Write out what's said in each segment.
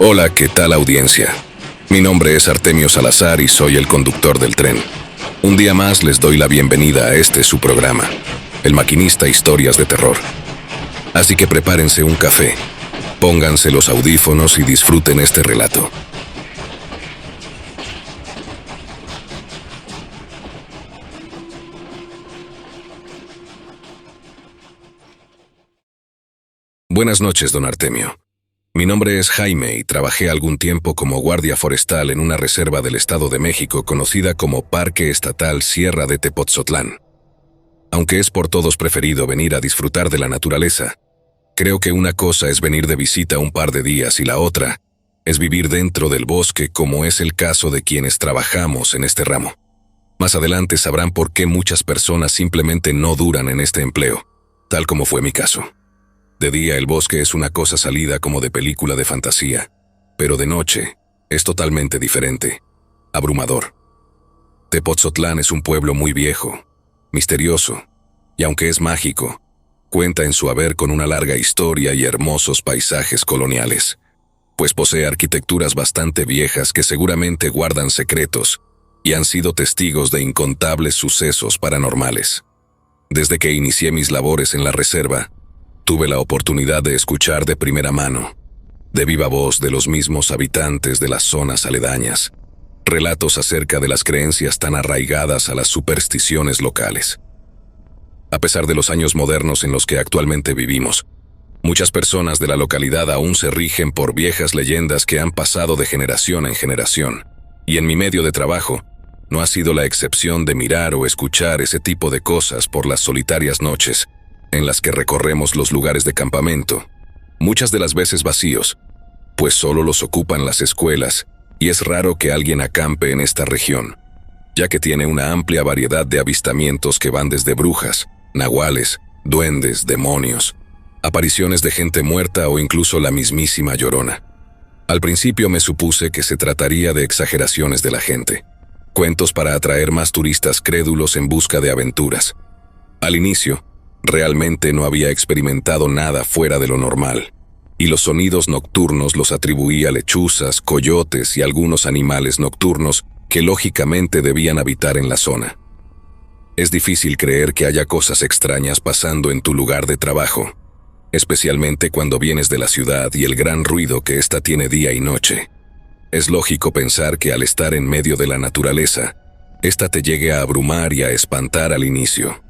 Hola, ¿qué tal audiencia? Mi nombre es Artemio Salazar y soy el conductor del tren. Un día más les doy la bienvenida a este su programa, El Maquinista Historias de Terror. Así que prepárense un café, pónganse los audífonos y disfruten este relato. Buenas noches, don Artemio. Mi nombre es Jaime y trabajé algún tiempo como guardia forestal en una reserva del Estado de México conocida como Parque Estatal Sierra de Tepotzotlán. Aunque es por todos preferido venir a disfrutar de la naturaleza, creo que una cosa es venir de visita un par de días y la otra es vivir dentro del bosque, como es el caso de quienes trabajamos en este ramo. Más adelante sabrán por qué muchas personas simplemente no duran en este empleo, tal como fue mi caso. De día el bosque es una cosa salida como de película de fantasía, pero de noche es totalmente diferente, abrumador. Tepotzotlán es un pueblo muy viejo, misterioso, y aunque es mágico, cuenta en su haber con una larga historia y hermosos paisajes coloniales, pues posee arquitecturas bastante viejas que seguramente guardan secretos y han sido testigos de incontables sucesos paranormales. Desde que inicié mis labores en la reserva, tuve la oportunidad de escuchar de primera mano, de viva voz de los mismos habitantes de las zonas aledañas, relatos acerca de las creencias tan arraigadas a las supersticiones locales. A pesar de los años modernos en los que actualmente vivimos, muchas personas de la localidad aún se rigen por viejas leyendas que han pasado de generación en generación, y en mi medio de trabajo no ha sido la excepción de mirar o escuchar ese tipo de cosas por las solitarias noches en las que recorremos los lugares de campamento, muchas de las veces vacíos, pues solo los ocupan las escuelas y es raro que alguien acampe en esta región, ya que tiene una amplia variedad de avistamientos que van desde brujas, nahuales, duendes, demonios, apariciones de gente muerta o incluso la mismísima Llorona. Al principio me supuse que se trataría de exageraciones de la gente, cuentos para atraer más turistas crédulos en busca de aventuras. Al inicio, realmente no había experimentado nada fuera de lo normal, y los sonidos nocturnos los atribuía a lechuzas, coyotes y algunos animales nocturnos que lógicamente debían habitar en la zona. Es difícil creer que haya cosas extrañas pasando en tu lugar de trabajo, especialmente cuando vienes de la ciudad y el gran ruido que ésta tiene día y noche. Es lógico pensar que al estar en medio de la naturaleza, ésta te llegue a abrumar y a espantar al inicio.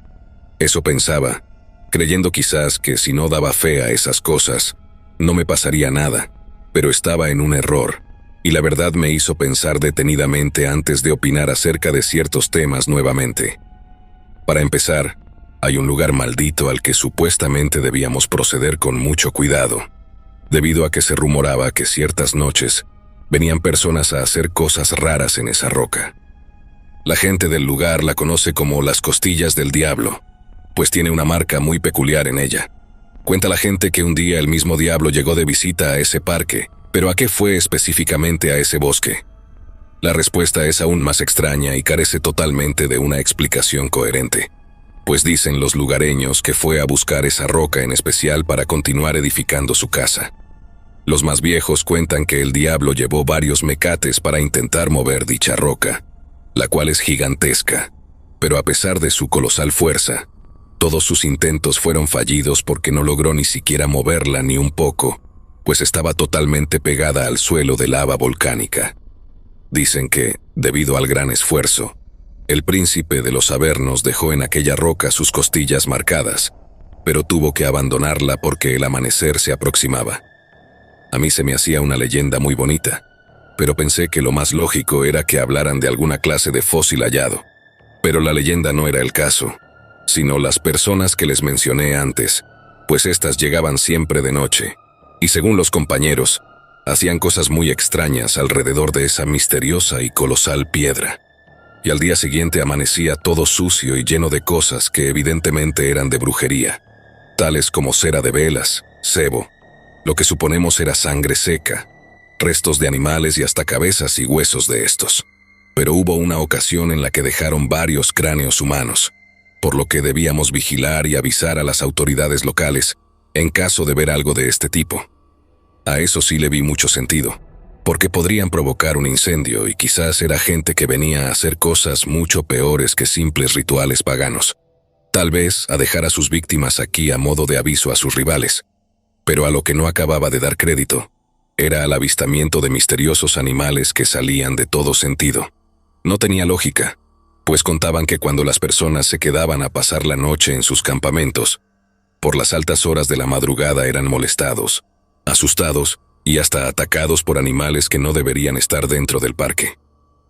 Eso pensaba, creyendo quizás que si no daba fe a esas cosas, no me pasaría nada, pero estaba en un error, y la verdad me hizo pensar detenidamente antes de opinar acerca de ciertos temas nuevamente. Para empezar, hay un lugar maldito al que supuestamente debíamos proceder con mucho cuidado, debido a que se rumoraba que ciertas noches venían personas a hacer cosas raras en esa roca. La gente del lugar la conoce como las costillas del diablo, pues tiene una marca muy peculiar en ella. Cuenta la gente que un día el mismo diablo llegó de visita a ese parque, pero ¿a qué fue específicamente a ese bosque? La respuesta es aún más extraña y carece totalmente de una explicación coherente, pues dicen los lugareños que fue a buscar esa roca en especial para continuar edificando su casa. Los más viejos cuentan que el diablo llevó varios mecates para intentar mover dicha roca, la cual es gigantesca, pero a pesar de su colosal fuerza, todos sus intentos fueron fallidos porque no logró ni siquiera moverla ni un poco, pues estaba totalmente pegada al suelo de lava volcánica. Dicen que, debido al gran esfuerzo, el príncipe de los Avernos dejó en aquella roca sus costillas marcadas, pero tuvo que abandonarla porque el amanecer se aproximaba. A mí se me hacía una leyenda muy bonita, pero pensé que lo más lógico era que hablaran de alguna clase de fósil hallado. Pero la leyenda no era el caso, sino las personas que les mencioné antes, pues éstas llegaban siempre de noche, y según los compañeros, hacían cosas muy extrañas alrededor de esa misteriosa y colosal piedra. Y al día siguiente amanecía todo sucio y lleno de cosas que evidentemente eran de brujería, tales como cera de velas, sebo, lo que suponemos era sangre seca, restos de animales y hasta cabezas y huesos de estos. Pero hubo una ocasión en la que dejaron varios cráneos humanos, por lo que debíamos vigilar y avisar a las autoridades locales en caso de ver algo de este tipo. A eso sí le vi mucho sentido, porque podrían provocar un incendio y quizás era gente que venía a hacer cosas mucho peores que simples rituales paganos. Tal vez a dejar a sus víctimas aquí a modo de aviso a sus rivales. Pero a lo que no acababa de dar crédito era al avistamiento de misteriosos animales que salían de todo sentido. No tenía lógica, pues contaban que cuando las personas se quedaban a pasar la noche en sus campamentos, por las altas horas de la madrugada eran molestados, asustados y hasta atacados por animales que no deberían estar dentro del parque.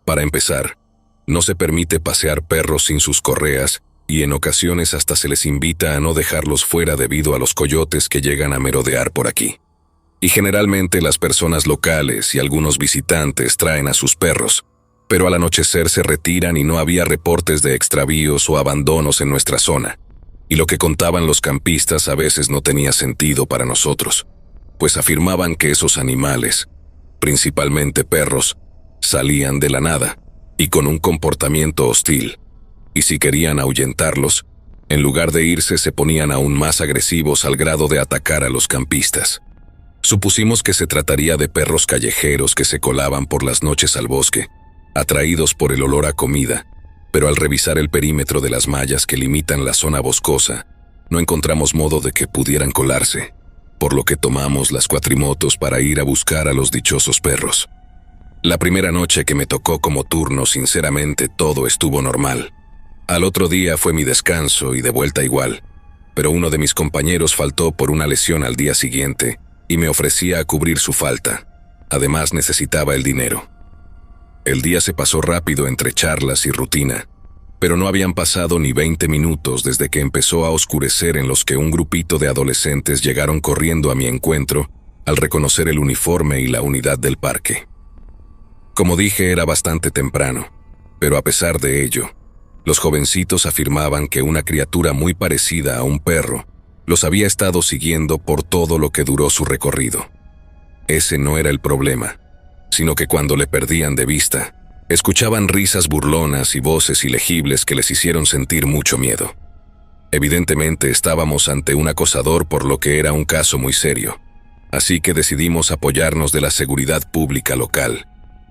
Para empezar, no se permite pasear perros sin sus correas y en ocasiones hasta se les invita a no dejarlos fuera debido a los coyotes que llegan a merodear por aquí. Y generalmente las personas locales y algunos visitantes traen a sus perros, pero al anochecer se retiran y no había reportes de extravíos o abandonos en nuestra zona. Y lo que contaban los campistas a veces no tenía sentido para nosotros, pues afirmaban que esos animales, principalmente perros, salían de la nada y con un comportamiento hostil. Y si querían ahuyentarlos, en lugar de irse se ponían aún más agresivos al grado de atacar a los campistas. Supusimos que se trataría de perros callejeros que se colaban por las noches al bosque, atraídos por el olor a comida, pero al revisar el perímetro de las mallas que limitan la zona boscosa, no encontramos modo de que pudieran colarse, por lo que tomamos las cuatrimotos para ir a buscar a los dichosos perros. La primera noche que me tocó como turno, sinceramente, todo estuvo normal. Al otro día fue mi descanso y de vuelta igual, pero uno de mis compañeros faltó por una lesión al día siguiente y me ofrecía a cubrir su falta. Además necesitaba el dinero. El día se pasó rápido entre charlas y rutina, pero no habían pasado ni 20 minutos desde que empezó a oscurecer en los que un grupito de adolescentes llegaron corriendo a mi encuentro al reconocer el uniforme y la unidad del parque. Como dije, era bastante temprano, pero a pesar de ello, los jovencitos afirmaban que una criatura muy parecida a un perro los había estado siguiendo por todo lo que duró su recorrido. Ese no era el problema, sino que cuando le perdían de vista, escuchaban risas burlonas y voces ilegibles que les hicieron sentir mucho miedo. Evidentemente estábamos ante un acosador, por lo que era un caso muy serio, así que decidimos apoyarnos de la seguridad pública local,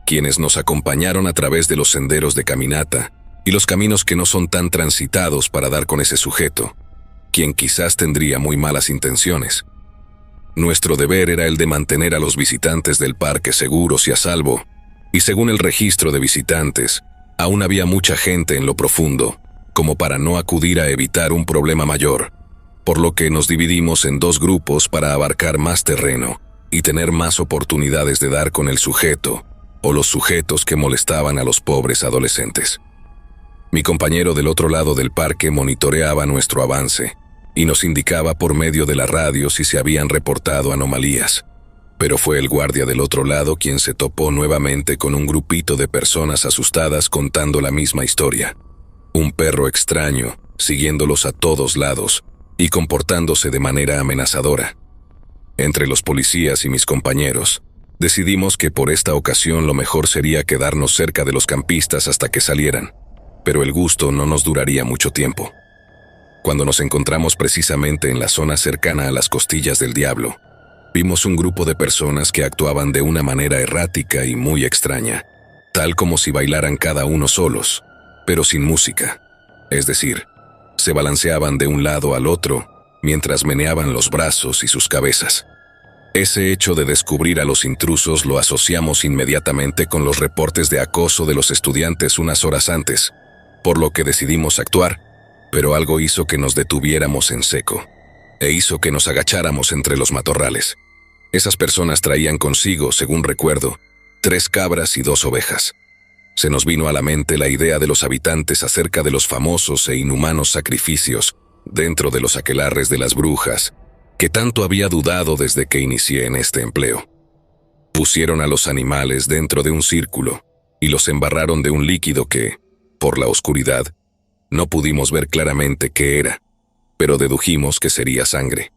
quienes nos acompañaron a través de los senderos de caminata y los caminos que no son tan transitados para dar con ese sujeto, quien quizás tendría muy malas intenciones. Nuestro deber era el de mantener a los visitantes del parque seguros y a salvo, y según el registro de visitantes, aún había mucha gente en lo profundo, como para no acudir a evitar un problema mayor, por lo que nos dividimos en dos grupos para abarcar más terreno y tener más oportunidades de dar con el sujeto o los sujetos que molestaban a los pobres adolescentes. Mi compañero del otro lado del parque monitoreaba nuestro avance y nos indicaba por medio de la radio si se habían reportado anomalías, pero fue el guardia del otro lado quien se topó nuevamente con un grupito de personas asustadas contando la misma historia. Un perro extraño, siguiéndolos a todos lados y comportándose de manera amenazadora. Entre los policías y mis compañeros, decidimos que por esta ocasión lo mejor sería quedarnos cerca de los campistas hasta que salieran, pero el gusto no nos duraría mucho tiempo. Cuando nos encontramos precisamente en la zona cercana a las Costillas del Diablo, vimos un grupo de personas que actuaban de una manera errática y muy extraña, tal como si bailaran cada uno solos, pero sin música. Es decir, se balanceaban de un lado al otro mientras meneaban los brazos y sus cabezas. Ese hecho de descubrir a los intrusos lo asociamos inmediatamente con los reportes de acoso de los estudiantes unas horas antes, por lo que decidimos actuar, pero algo hizo que nos detuviéramos en seco, e hizo que nos agacháramos entre los matorrales. Esas personas traían consigo, según recuerdo, 3 cabras y 2 ovejas. Se nos vino a la mente la idea de los habitantes acerca de los famosos e inhumanos sacrificios dentro de los aquelarres de las brujas, que tanto había dudado desde que inicié en este empleo. Pusieron a los animales dentro de un círculo y los embarraron de un líquido que, por la oscuridad, no pudimos ver claramente qué era, pero dedujimos que sería sangre.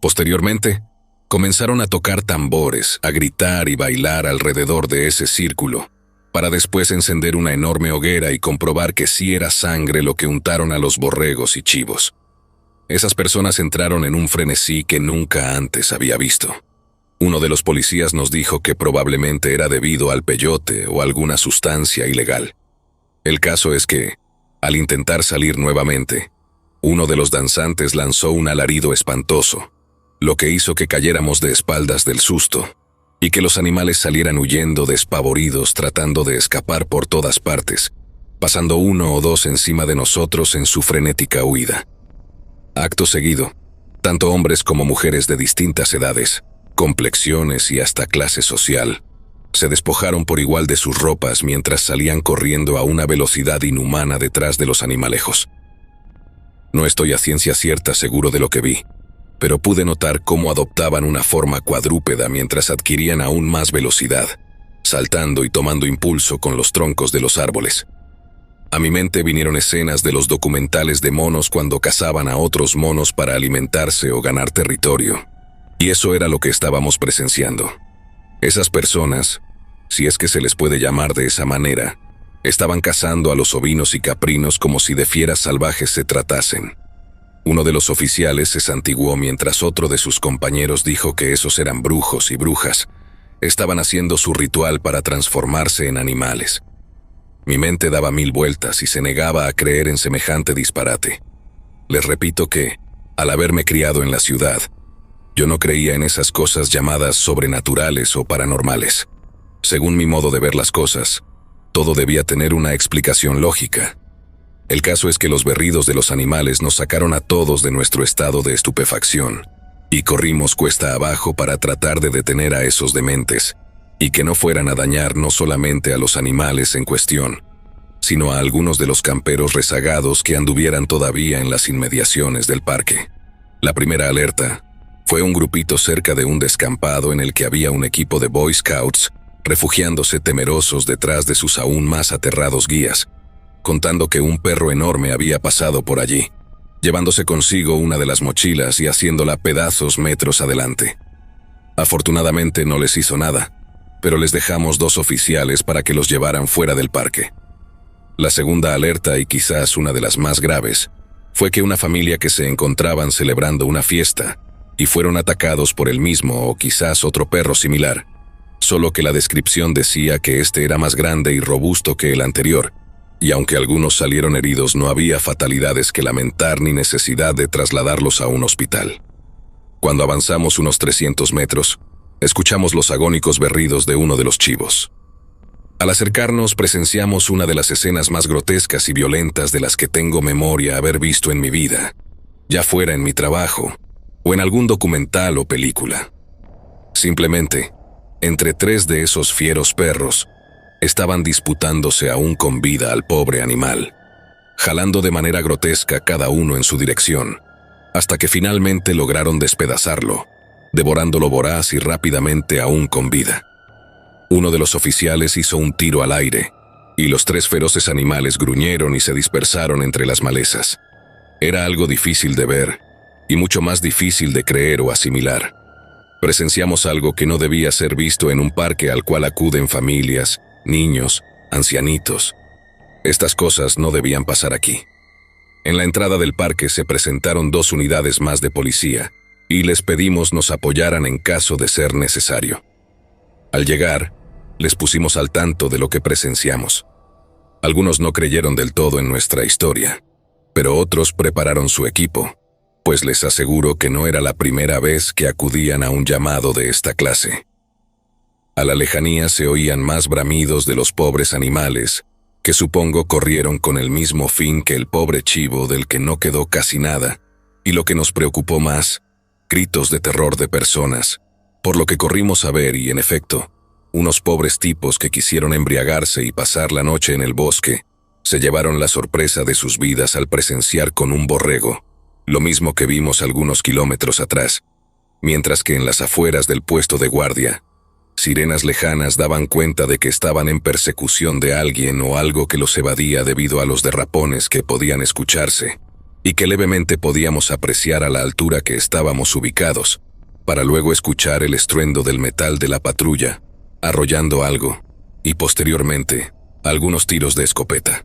Posteriormente, comenzaron a tocar tambores, a gritar y bailar alrededor de ese círculo, para después encender una enorme hoguera y comprobar que sí era sangre lo que untaron a los borregos y chivos. Esas personas entraron en un frenesí que nunca antes había visto. Uno de los policías nos dijo que probablemente era debido al peyote o alguna sustancia ilegal. El caso es que, al intentar salir nuevamente, uno de los danzantes lanzó un alarido espantoso, lo que hizo que cayéramos de espaldas del susto, y que los animales salieran huyendo despavoridos tratando de escapar por todas partes, pasando uno o dos encima de nosotros en su frenética huida. Acto seguido, tanto hombres como mujeres de distintas edades, complexiones y hasta clase social, se despojaron por igual de sus ropas mientras salían corriendo a una velocidad inhumana detrás de los animalejos. No estoy a ciencia cierta seguro de lo que vi, pero pude notar cómo adoptaban una forma cuadrúpeda mientras adquirían aún más velocidad, saltando y tomando impulso con los troncos de los árboles. A mi mente vinieron escenas de los documentales de monos cuando cazaban a otros monos para alimentarse o ganar territorio, y eso era lo que estábamos presenciando. Esas personas, si es que se les puede llamar de esa manera, estaban cazando a los ovinos y caprinos como si de fieras salvajes se tratasen. Uno de los oficiales se santiguó mientras otro de sus compañeros dijo que esos eran brujos y brujas. Estaban haciendo su ritual para transformarse en animales. Mi mente daba 1000 vueltas y se negaba a creer en semejante disparate. Les repito que, al haberme criado en la ciudad, yo no creía en esas cosas llamadas sobrenaturales o paranormales. Según mi modo de ver las cosas, todo debía tener una explicación lógica. El caso es que los berridos de los animales nos sacaron a todos de nuestro estado de estupefacción, y corrimos cuesta abajo para tratar de detener a esos dementes, y que no fueran a dañar no solamente a los animales en cuestión, sino a algunos de los camperos rezagados que anduvieran todavía en las inmediaciones del parque. La primera alerta fue un grupito cerca de un descampado en el que había un equipo de Boy Scouts refugiándose temerosos detrás de sus aún más aterrados guías, contando que un perro enorme había pasado por allí, llevándose consigo una de las mochilas y haciéndola pedazos metros adelante. Afortunadamente no les hizo nada, pero les dejamos 2 oficiales para que los llevaran fuera del parque. La segunda alerta, y quizás una de las más graves, fue que una familia que se encontraban celebrando una fiesta y fueron atacados por el mismo o quizás otro perro similar, solo que la descripción decía que este era más grande y robusto que el anterior, y aunque algunos salieron heridos no había fatalidades que lamentar ni necesidad de trasladarlos a un hospital. Cuando avanzamos unos 300 metros, escuchamos los agónicos berridos de uno de los chivos. Al acercarnos presenciamos una de las escenas más grotescas y violentas de las que tengo memoria haber visto en mi vida, ya fuera en mi trabajo o en algún documental o película. Simplemente, entre 3 de esos fieros perros, estaban disputándose aún con vida al pobre animal, jalando de manera grotesca cada uno en su dirección, hasta que finalmente lograron despedazarlo, devorándolo voraz y rápidamente aún con vida. Uno de los oficiales hizo un tiro al aire, y los 3 feroces animales gruñeron y se dispersaron entre las malezas. Era algo difícil de ver, y mucho más difícil de creer o asimilar. Presenciamos algo que no debía ser visto en un parque al cual acuden familias, niños, ancianitos. Estas cosas no debían pasar aquí. En la entrada del parque se presentaron 2 unidades más de policía, y les pedimos nos apoyaran en caso de ser necesario. Al llegar, les pusimos al tanto de lo que presenciamos. Algunos no creyeron del todo en nuestra historia, pero otros prepararon su equipo, pues les aseguro que no era la primera vez que acudían a un llamado de esta clase. A la lejanía se oían más bramidos de los pobres animales, que supongo corrieron con el mismo fin que el pobre chivo del que no quedó casi nada, y lo que nos preocupó más, gritos de terror de personas, por lo que corrimos a ver y, en efecto, unos pobres tipos que quisieron embriagarse y pasar la noche en el bosque, se llevaron la sorpresa de sus vidas al presenciar con un borrego, lo mismo que vimos algunos kilómetros atrás, mientras que en las afueras del puesto de guardia, sirenas lejanas daban cuenta de que estaban en persecución de alguien o algo que los evadía debido a los derrapones que podían escucharse, y que levemente podíamos apreciar a la altura que estábamos ubicados, para luego escuchar el estruendo del metal de la patrulla, arrollando algo, y posteriormente, algunos tiros de escopeta.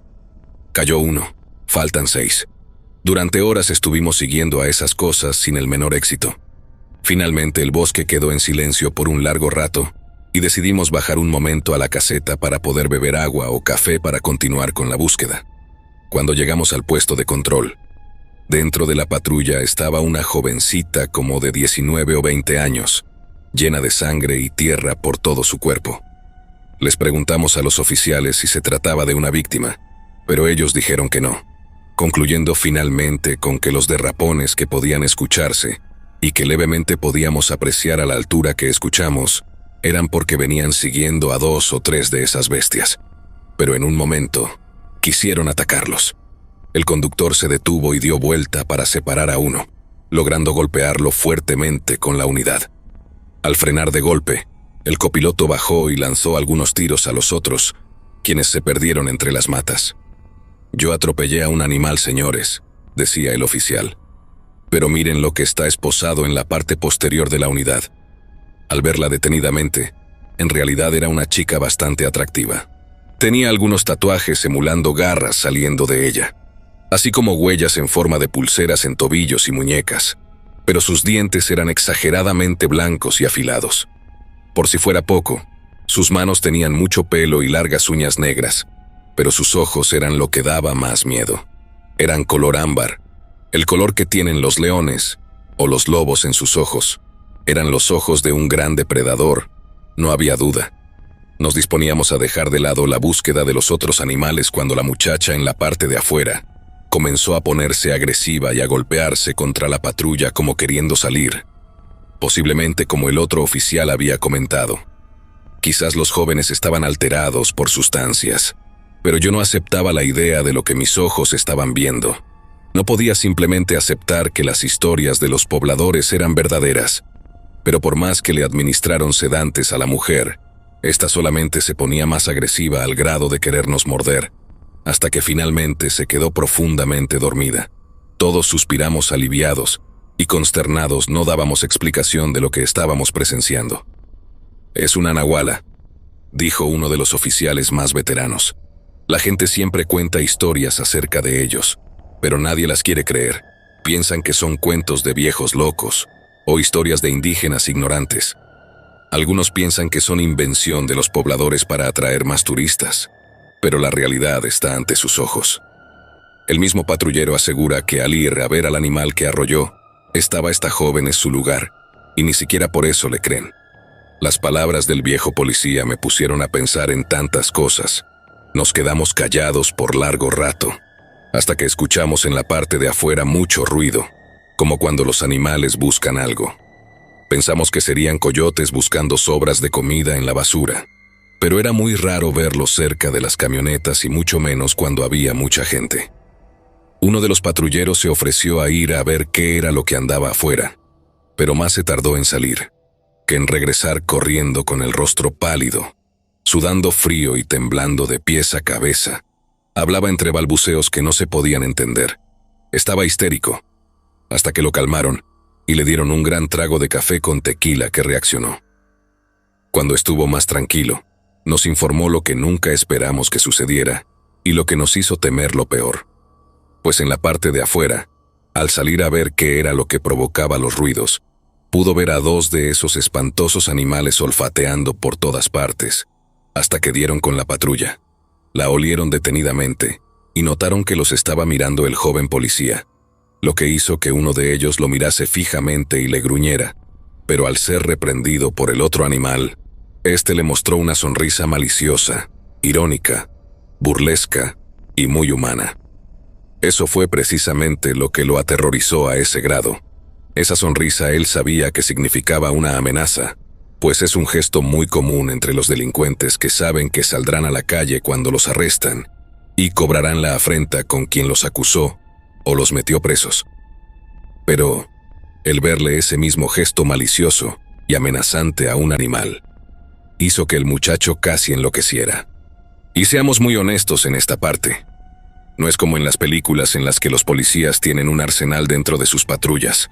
Cayó uno, faltan 6. Durante horas estuvimos siguiendo a esas cosas sin el menor éxito. Finalmente el bosque quedó en silencio por un largo rato y decidimos bajar un momento a la caseta para poder beber agua o café para continuar con la búsqueda. Cuando llegamos al puesto de control, dentro de la patrulla estaba una jovencita como de 19 o 20 años, llena de sangre y tierra por todo su cuerpo. Les preguntamos a los oficiales si se trataba de una víctima, pero ellos dijeron que no, concluyendo finalmente con que los derrapones que podían escucharse y que levemente podíamos apreciar a la altura que escuchamos eran porque venían siguiendo a 2 o 3 de esas bestias. Pero en un momento, quisieron atacarlos. El conductor se detuvo y dio vuelta para separar a uno, logrando golpearlo fuertemente con la unidad. Al frenar de golpe, el copiloto bajó y lanzó algunos tiros a los otros, quienes se perdieron entre las matas. «Yo atropellé a un animal, señores», decía el oficial. «Pero miren lo que está esposado en la parte posterior de la unidad». Al verla detenidamente, en realidad era una chica bastante atractiva. Tenía algunos tatuajes emulando garras saliendo de ella, así como huellas en forma de pulseras en tobillos y muñecas, pero sus dientes eran exageradamente blancos y afilados. Por si fuera poco, sus manos tenían mucho pelo y largas uñas negras, pero sus ojos eran lo que daba más miedo. Eran color ámbar, el color que tienen los leones o los lobos en sus ojos. Eran los ojos de un gran depredador, no había duda. Nos disponíamos a dejar de lado la búsqueda de los otros animales cuando la muchacha en la parte de afuera comenzó a ponerse agresiva y a golpearse contra la patrulla como queriendo salir, posiblemente como el otro oficial había comentado. Quizás los jóvenes estaban alterados por sustancias, pero yo no aceptaba la idea de lo que mis ojos estaban viendo. No podía simplemente aceptar que las historias de los pobladores eran verdaderas, pero por más que le administraron sedantes a la mujer, esta solamente se ponía más agresiva al grado de querernos morder, hasta que finalmente se quedó profundamente dormida. Todos suspiramos aliviados y consternados, no dábamos explicación de lo que estábamos presenciando. «Es una nahuala», dijo uno de los oficiales más veteranos. «La gente siempre cuenta historias acerca de ellos, pero nadie las quiere creer. Piensan que son cuentos de viejos locos o historias de indígenas ignorantes. Algunos piensan que son invención de los pobladores para atraer más turistas, pero la realidad está ante sus ojos». El mismo patrullero asegura que al ir a ver al animal que arrolló, estaba esta joven en su lugar, y ni siquiera por eso le creen. Las palabras del viejo policía me pusieron a pensar en tantas cosas. Nos quedamos callados por largo rato, hasta que escuchamos en la parte de afuera mucho ruido, como cuando los animales buscan algo. Pensamos que serían coyotes buscando sobras de comida en la basura, pero era muy raro verlos cerca de las camionetas y mucho menos cuando había mucha gente. Uno de los patrulleros se ofreció a ir a ver qué era lo que andaba afuera, pero más se tardó en salir que en regresar corriendo con el rostro pálido, sudando frío y temblando de pies a cabeza. Hablaba entre balbuceos que no se podían entender. Estaba histérico, hasta que lo calmaron y le dieron un gran trago de café con tequila que reaccionó. Cuando estuvo más tranquilo, nos informó lo que nunca esperamos que sucediera y lo que nos hizo temer lo peor. Pues en la parte de afuera, al salir a ver qué era lo que provocaba los ruidos, pudo ver a 2 de esos espantosos animales olfateando por todas partes, hasta que dieron con la patrulla. La olieron detenidamente y notaron que los estaba mirando el joven policía, lo que hizo que uno de ellos lo mirase fijamente y le gruñera, pero al ser reprendido por el otro animal, este le mostró una sonrisa maliciosa, irónica, burlesca y muy humana. Eso fue precisamente lo que lo aterrorizó a ese grado. Esa sonrisa él sabía que significaba una amenaza, pues es un gesto muy común entre los delincuentes que saben que saldrán a la calle cuando los arrestan y cobrarán la afrenta con quien los acusó o los metió presos. Pero el verle ese mismo gesto malicioso y amenazante a un animal hizo que el muchacho casi enloqueciera. Y seamos muy honestos en esta parte. No es como en las películas en las que los policías tienen un arsenal dentro de sus patrullas.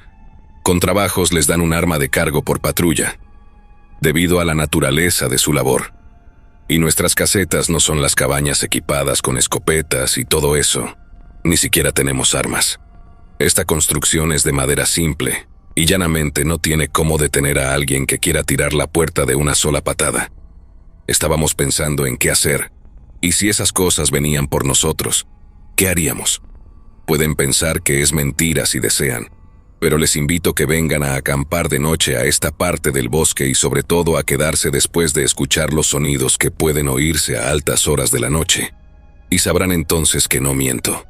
Con trabajos les dan un arma de cargo por patrulla, debido a la naturaleza de su labor. Y nuestras casetas no son las cabañas equipadas con escopetas y todo eso. Ni siquiera tenemos armas. Esta construcción es de madera simple, y llanamente no tiene cómo detener a alguien que quiera tirar la puerta de una sola patada. Estábamos pensando en qué hacer, y si esas cosas venían por nosotros, ¿qué haríamos? Pueden pensar que es mentira si desean, pero les invito que vengan a acampar de noche a esta parte del bosque y sobre todo a quedarse después de escuchar los sonidos que pueden oírse a altas horas de la noche, y sabrán entonces que no miento.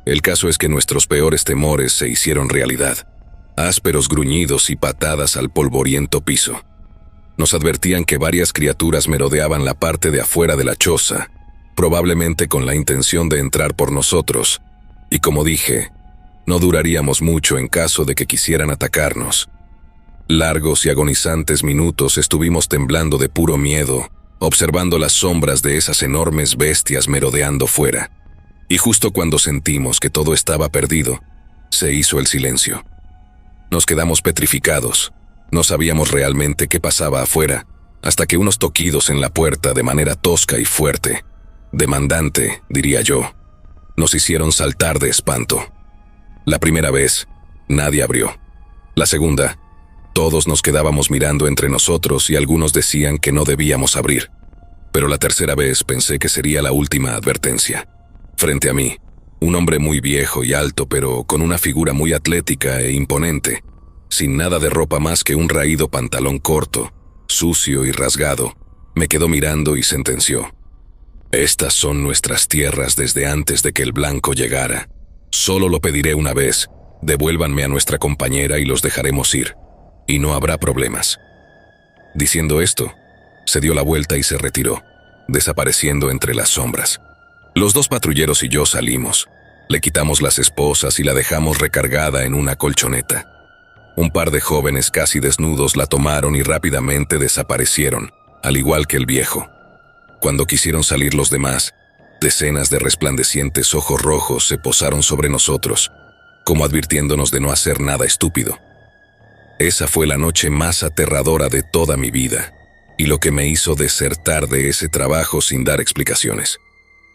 El caso es que nuestros peores temores se hicieron realidad. Ásperos gruñidos y patadas al polvoriento piso. Nos advertían que varias criaturas merodeaban la parte de afuera de la choza, probablemente con la intención de entrar por nosotros, y como dije, no duraríamos mucho en caso de que quisieran atacarnos. Largos y agonizantes minutos estuvimos temblando de puro miedo, observando las sombras de esas enormes bestias merodeando fuera. Y justo cuando sentimos que todo estaba perdido, se hizo el silencio. Nos quedamos petrificados. No sabíamos realmente qué pasaba afuera, hasta que unos toquidos en la puerta de manera tosca y fuerte, demandante, diría yo, nos hicieron saltar de espanto. La primera vez, nadie abrió. La segunda, todos nos quedábamos mirando entre nosotros y algunos decían que no debíamos abrir. Pero la tercera vez pensé que sería la última advertencia. Frente a mí, un hombre muy viejo y alto, pero con una figura muy atlética e imponente, sin nada de ropa más que un raído pantalón corto, sucio y rasgado, me quedó mirando y sentenció: «Estas son nuestras tierras desde antes de que el blanco llegara. Solo lo pediré una vez, devuélvanme a nuestra compañera y los dejaremos ir, y no habrá problemas». Diciendo esto, se dio la vuelta y se retiró, desapareciendo entre las sombras. Los dos patrulleros y yo salimos. Le quitamos las esposas y la dejamos recargada en una colchoneta. Un par de jóvenes casi desnudos la tomaron y rápidamente desaparecieron, al igual que el viejo. Cuando quisieron salir los demás, decenas de resplandecientes ojos rojos se posaron sobre nosotros, como advirtiéndonos de no hacer nada estúpido. Esa fue la noche más aterradora de toda mi vida, y lo que me hizo desertar de ese trabajo sin dar explicaciones.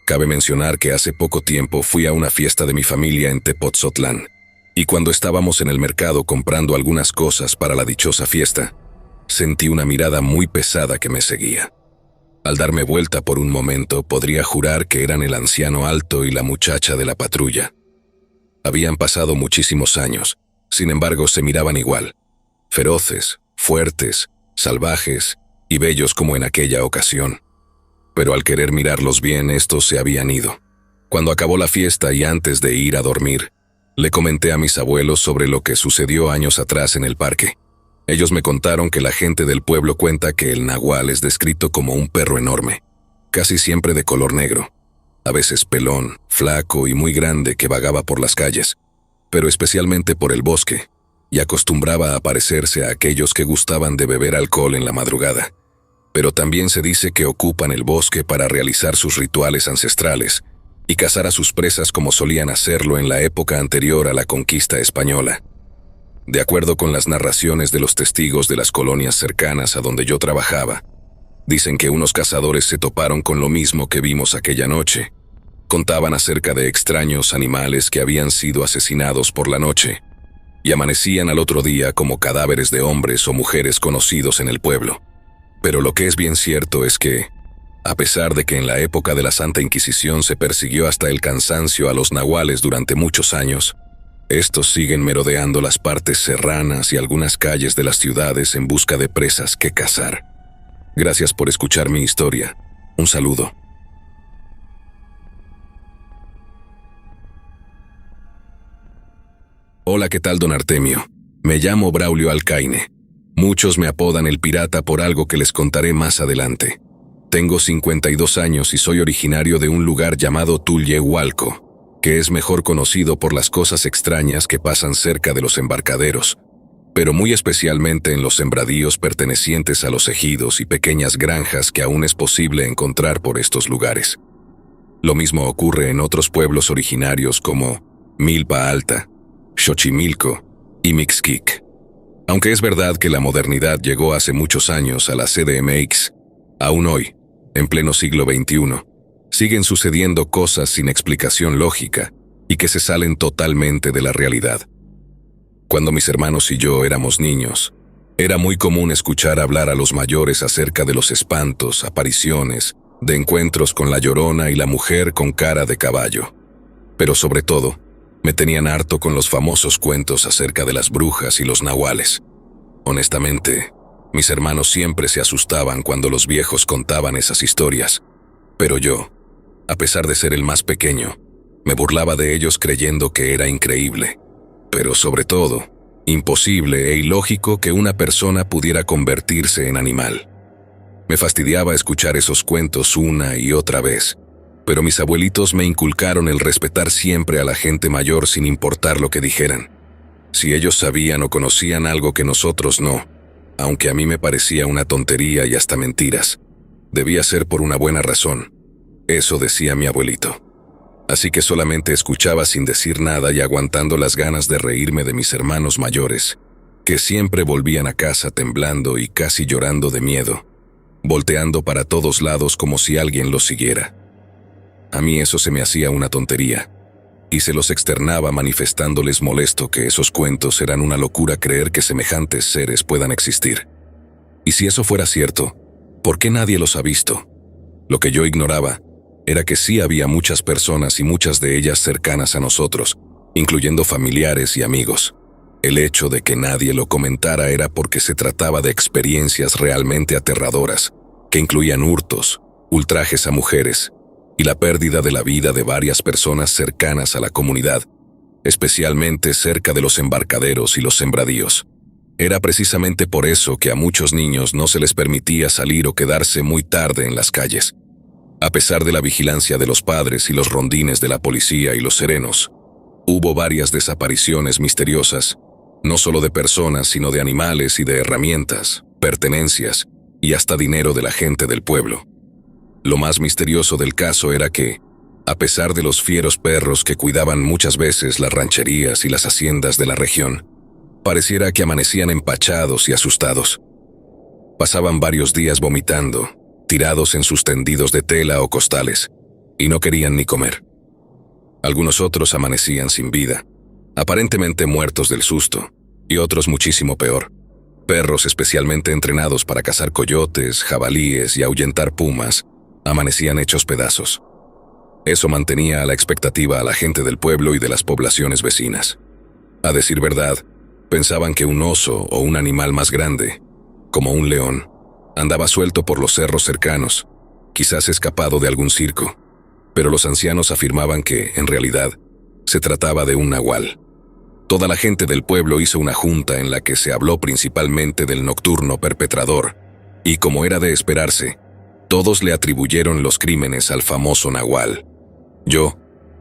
Cabe mencionar que hace poco tiempo fui a una fiesta de mi familia en Tepotzotlán, y cuando estábamos en el mercado comprando algunas cosas para la dichosa fiesta, sentí una mirada muy pesada que me seguía. Al darme vuelta por un momento, podría jurar que eran el anciano alto y la muchacha de la patrulla. Habían pasado muchísimos años, sin embargo se miraban igual, feroces, fuertes, salvajes y bellos como en aquella ocasión. Pero al querer mirarlos bien, estos se habían ido. Cuando acabó la fiesta y antes de ir a dormir, le comenté a mis abuelos sobre lo que sucedió años atrás en el parque. Ellos me contaron que la gente del pueblo cuenta que el nahual es descrito como un perro enorme, casi siempre de color negro, a veces pelón, flaco y muy grande que vagaba por las calles, pero especialmente por el bosque, y acostumbraba a parecerse a aquellos que gustaban de beber alcohol en la madrugada. Pero también se dice que ocupan el bosque para realizar sus rituales ancestrales y cazar a sus presas como solían hacerlo en la época anterior a la conquista española. De acuerdo con las narraciones de los testigos de las colonias cercanas a donde yo trabajaba, dicen que unos cazadores se toparon con lo mismo que vimos aquella noche. Contaban acerca de extraños animales que habían sido asesinados por la noche y amanecían al otro día como cadáveres de hombres o mujeres conocidos en el pueblo. Pero lo que es bien cierto es que, a pesar de que en la época de la Santa Inquisición se persiguió hasta el cansancio a los nahuales durante muchos años, estos siguen merodeando las partes serranas y algunas calles de las ciudades en busca de presas que cazar. Gracias por escuchar mi historia. Un saludo. Hola, ¿qué tal, don Artemio? Me llamo Braulio Alcaine. Muchos me apodan el pirata por algo que les contaré más adelante. Tengo 52 años y soy originario de un lugar llamado Tulyehualco, que es mejor conocido por las cosas extrañas que pasan cerca de los embarcaderos, pero muy especialmente en los sembradíos pertenecientes a los ejidos y pequeñas granjas que aún es posible encontrar por estos lugares. Lo mismo ocurre en otros pueblos originarios como Milpa Alta, Xochimilco y Mixquic. Aunque es verdad que la modernidad llegó hace muchos años a la CDMX, aún hoy, en pleno siglo XXI, siguen sucediendo cosas sin explicación lógica y que se salen totalmente de la realidad. Cuando mis hermanos y yo éramos niños, era muy común escuchar hablar a los mayores acerca de los espantos, apariciones, de encuentros con la Llorona y la mujer con cara de caballo. Pero sobre todo, me tenían harto con los famosos cuentos acerca de las brujas y los nahuales. Honestamente, mis hermanos siempre se asustaban cuando los viejos contaban esas historias, pero yo, a pesar de ser el más pequeño, me burlaba de ellos creyendo que era increíble, pero sobre todo, imposible e ilógico que una persona pudiera convertirse en animal. Me fastidiaba escuchar esos cuentos una y otra vez, pero mis abuelitos me inculcaron el respetar siempre a la gente mayor sin importar lo que dijeran. Si ellos sabían o conocían algo que nosotros no, aunque a mí me parecía una tontería y hasta mentiras, debía ser por una buena razón. Eso decía mi abuelito. Así que solamente escuchaba sin decir nada y aguantando las ganas de reírme de mis hermanos mayores, que siempre volvían a casa temblando y casi llorando de miedo, volteando para todos lados como si alguien los siguiera. A mí eso se me hacía una tontería, y se los externaba manifestándoles molesto que esos cuentos eran una locura creer que semejantes seres puedan existir. Y si eso fuera cierto, ¿por qué nadie los ha visto? Lo que yo ignoraba era que sí había muchas personas y muchas de ellas cercanas a nosotros, incluyendo familiares y amigos. El hecho de que nadie lo comentara era porque se trataba de experiencias realmente aterradoras, que incluían hurtos, ultrajes a mujeres, y la pérdida de la vida de varias personas cercanas a la comunidad, especialmente cerca de los embarcaderos y los sembradíos. Era precisamente por eso que a muchos niños no se les permitía salir o quedarse muy tarde en las calles. A pesar de la vigilancia de los padres y los rondines de la policía y los serenos, hubo varias desapariciones misteriosas, no solo de personas sino de animales y de herramientas, pertenencias y hasta dinero de la gente del pueblo. Lo más misterioso del caso era que, a pesar de los fieros perros que cuidaban muchas veces las rancherías y las haciendas de la región, pareciera que amanecían empachados y asustados. Pasaban varios días vomitando, tirados en sus tendidos de tela o costales, y no querían ni comer. Algunos otros amanecían sin vida, aparentemente muertos del susto, y otros muchísimo peor. Perros especialmente entrenados para cazar coyotes, jabalíes y ahuyentar pumas, amanecían hechos pedazos. Eso mantenía a la expectativa a la gente del pueblo y de las poblaciones vecinas. A decir verdad, pensaban que un oso o un animal más grande, como un león, andaba suelto por los cerros cercanos, quizás escapado de algún circo, pero los ancianos afirmaban que, en realidad, se trataba de un nahual. Toda la gente del pueblo hizo una junta en la que se habló principalmente del nocturno perpetrador, y como era de esperarse, todos le atribuyeron los crímenes al famoso nahual. Yo,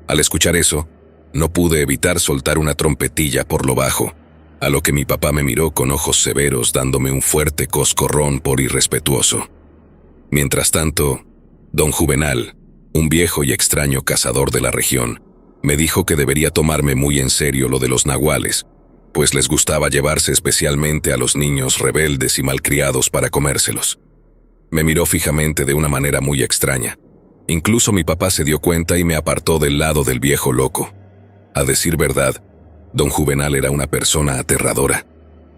al escuchar eso, no pude evitar soltar una trompetilla por lo bajo, a lo que mi papá me miró con ojos severos dándome un fuerte coscorrón por irrespetuoso. Mientras tanto, don Juvenal, un viejo y extraño cazador de la región, me dijo que debería tomarme muy en serio lo de los nahuales, pues les gustaba llevarse especialmente a los niños rebeldes y malcriados para comérselos. Me miró fijamente de una manera muy extraña. Incluso mi papá se dio cuenta y me apartó del lado del viejo loco. A decir verdad, don Juvenal era una persona aterradora.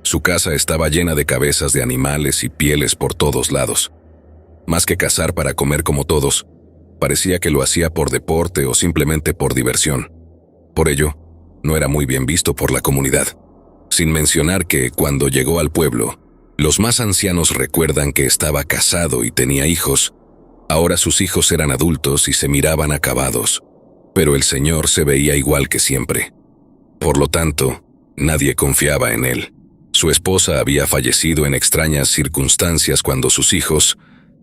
Su casa estaba llena de cabezas de animales y pieles por todos lados. Más que cazar para comer como todos, parecía que lo hacía por deporte o simplemente por diversión. Por ello, no era muy bien visto por la comunidad. Sin mencionar que, cuando llegó al pueblo, los más ancianos recuerdan que estaba casado y tenía hijos. Ahora sus hijos eran adultos y se miraban acabados, pero el señor se veía igual que siempre. Por lo tanto, nadie confiaba en él. Su esposa había fallecido en extrañas circunstancias cuando sus hijos,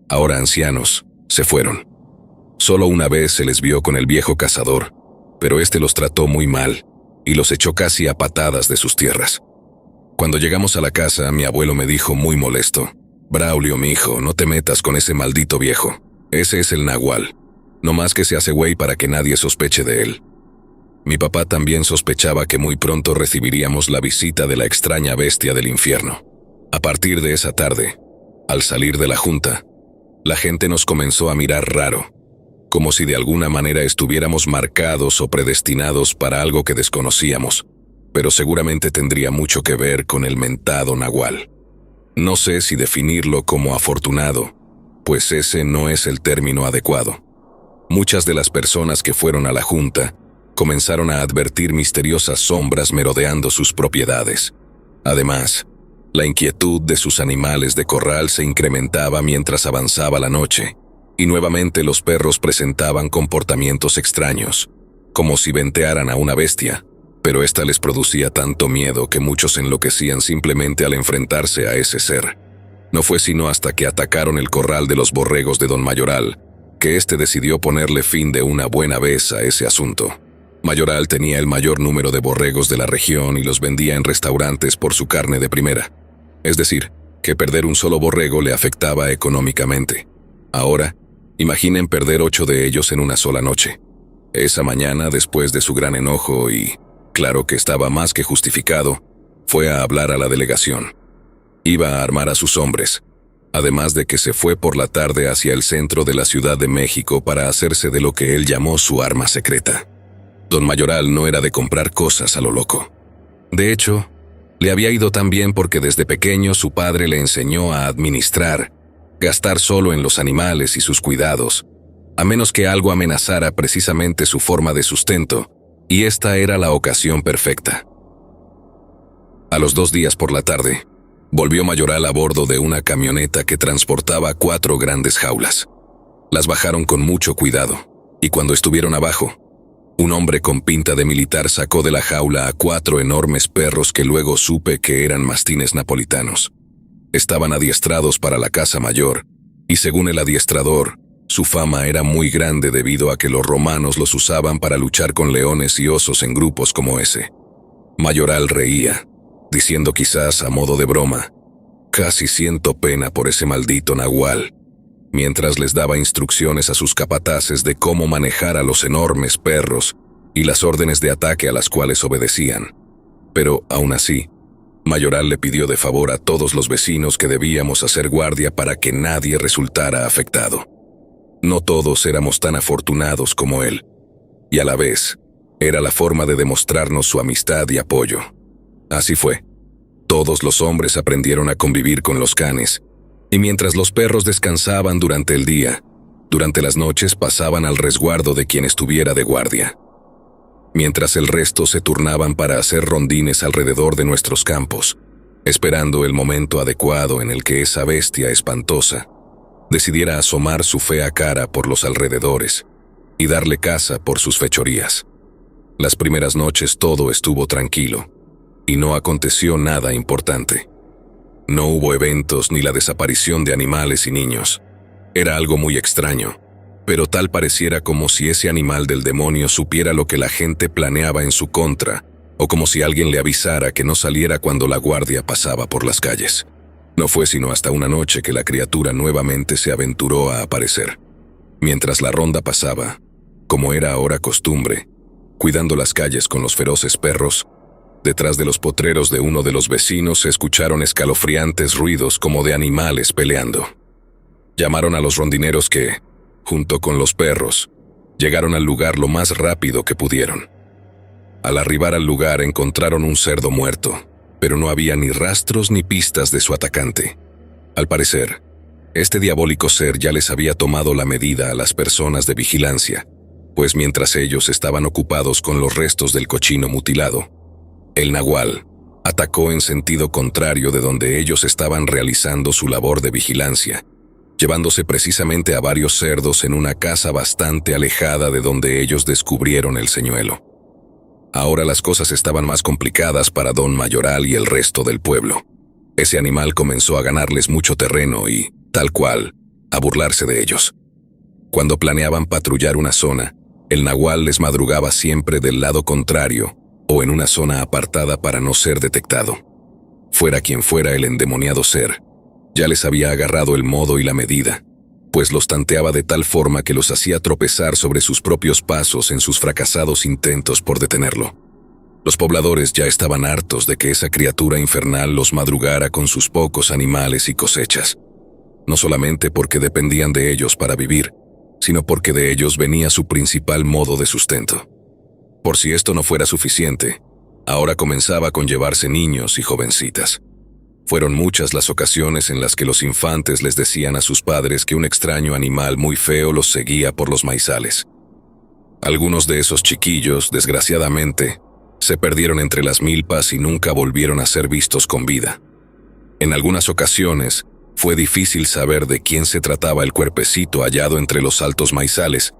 ahora ancianos, se fueron. Solo una vez se les vio con el viejo cazador, pero este los trató muy mal y los echó casi a patadas de sus tierras. Cuando llegamos a la casa, mi abuelo me dijo muy molesto: «Braulio, mi hijo, no te metas con ese maldito viejo. Ese es el nahual. No más que se hace güey para que nadie sospeche de él». Mi papá también sospechaba que muy pronto recibiríamos la visita de la extraña bestia del infierno. A partir de esa tarde, al salir de la junta, la gente nos comenzó a mirar raro, como si de alguna manera estuviéramos marcados o predestinados para algo que desconocíamos. pero seguramente tendría mucho que ver con el mentado nahual. No sé si definirlo como afortunado, pues ese no es el término adecuado. Muchas de las personas que fueron a la junta comenzaron a advertir misteriosas sombras merodeando sus propiedades. Además, la inquietud de sus animales de corral se incrementaba mientras avanzaba la noche, y nuevamente los perros presentaban comportamientos extraños, como si ventearan a una bestia, pero ésta les producía tanto miedo que muchos enloquecían simplemente al enfrentarse a ese ser. No fue sino hasta que atacaron el corral de los borregos de don Mayoral, que éste decidió ponerle fin de una buena vez a ese asunto. Mayoral tenía el mayor número de borregos de la región y los vendía en restaurantes por su carne de primera. Es decir, que perder un solo borrego le afectaba económicamente. Ahora, imaginen perder 8 de ellos en una sola noche. Esa mañana, después de su gran enojo y, claro que estaba más que justificado, fue a hablar a la delegación. Iba a armar a sus hombres, además de que se fue por la tarde hacia el centro de la Ciudad de México para hacerse de lo que él llamó su arma secreta. Don Mayoral no era de comprar cosas a lo loco. De hecho, le había ido tan bien porque desde pequeño su padre le enseñó a administrar, gastar solo en los animales y sus cuidados, a menos que algo amenazara precisamente su forma de sustento, y esta era la ocasión perfecta. A los 2 días por la tarde, volvió Mayoral a bordo de una camioneta que transportaba 4 grandes jaulas. Las bajaron con mucho cuidado, y cuando estuvieron abajo, un hombre con pinta de militar sacó de la jaula a 4 enormes perros que luego supe que eran mastines napolitanos. Estaban adiestrados para la caza mayor, y según el adiestrador, su fama era muy grande debido a que los romanos los usaban para luchar con leones y osos en grupos como ese. Mayoral reía, diciendo quizás a modo de broma, «Casi siento pena por ese maldito nahual», mientras les daba instrucciones a sus capataces de cómo manejar a los enormes perros y las órdenes de ataque a las cuales obedecían. Pero, aún así, Mayoral le pidió de favor a todos los vecinos que debíamos hacer guardia para que nadie resultara afectado. No todos éramos tan afortunados como él, y a la vez, era la forma de demostrarnos su amistad y apoyo. Así fue. Todos los hombres aprendieron a convivir con los canes, y mientras los perros descansaban durante el día, durante las noches pasaban al resguardo de quien estuviera de guardia. Mientras el resto se turnaban para hacer rondines alrededor de nuestros campos, esperando el momento adecuado en el que esa bestia espantosa decidiera asomar su fea cara por los alrededores y darle caza por sus fechorías. Las primeras noches todo estuvo tranquilo, y no aconteció nada importante. No hubo eventos ni la desaparición de animales y niños. Era algo muy extraño, pero tal pareciera como si ese animal del demonio supiera lo que la gente planeaba en su contra, o como si alguien le avisara que no saliera cuando la guardia pasaba por las calles. No fue sino hasta una noche que la criatura nuevamente se aventuró a aparecer. Mientras la ronda pasaba, como era ahora costumbre, cuidando las calles con los feroces perros, detrás de los potreros de uno de los vecinos se escucharon escalofriantes ruidos como de animales peleando. Llamaron a los rondineros que, junto con los perros, llegaron al lugar lo más rápido que pudieron. Al arribar al lugar encontraron un cerdo muerto, pero no había ni rastros ni pistas de su atacante. Al parecer, este diabólico ser ya les había tomado la medida a las personas de vigilancia, pues mientras ellos estaban ocupados con los restos del cochino mutilado, el nahual atacó en sentido contrario de donde ellos estaban realizando su labor de vigilancia, llevándose precisamente a varios cerdos en una casa bastante alejada de donde ellos descubrieron el señuelo. Ahora las cosas estaban más complicadas para don Mayoral y el resto del pueblo. Ese animal comenzó a ganarles mucho terreno y, tal cual, a burlarse de ellos. Cuando planeaban patrullar una zona, el nahual les madrugaba siempre del lado contrario o en una zona apartada para no ser detectado. Fuera quien fuera el endemoniado ser, ya les había agarrado el modo y la medida, pues los tanteaba de tal forma que los hacía tropezar sobre sus propios pasos en sus fracasados intentos por detenerlo. Los pobladores ya estaban hartos de que esa criatura infernal los madrugara con sus pocos animales y cosechas, no solamente porque dependían de ellos para vivir, sino porque de ellos venía su principal modo de sustento. Por si esto no fuera suficiente, Ahora comenzaba con llevarse niños y jovencitas. Fueron muchas las ocasiones en las que los infantes les decían a sus padres que un extraño animal muy feo los seguía por los maizales. Algunos de esos chiquillos, desgraciadamente, se perdieron entre las milpas y nunca volvieron a ser vistos con vida. En algunas ocasiones, fue difícil saber de quién se trataba el cuerpecito hallado entre los altos maizales,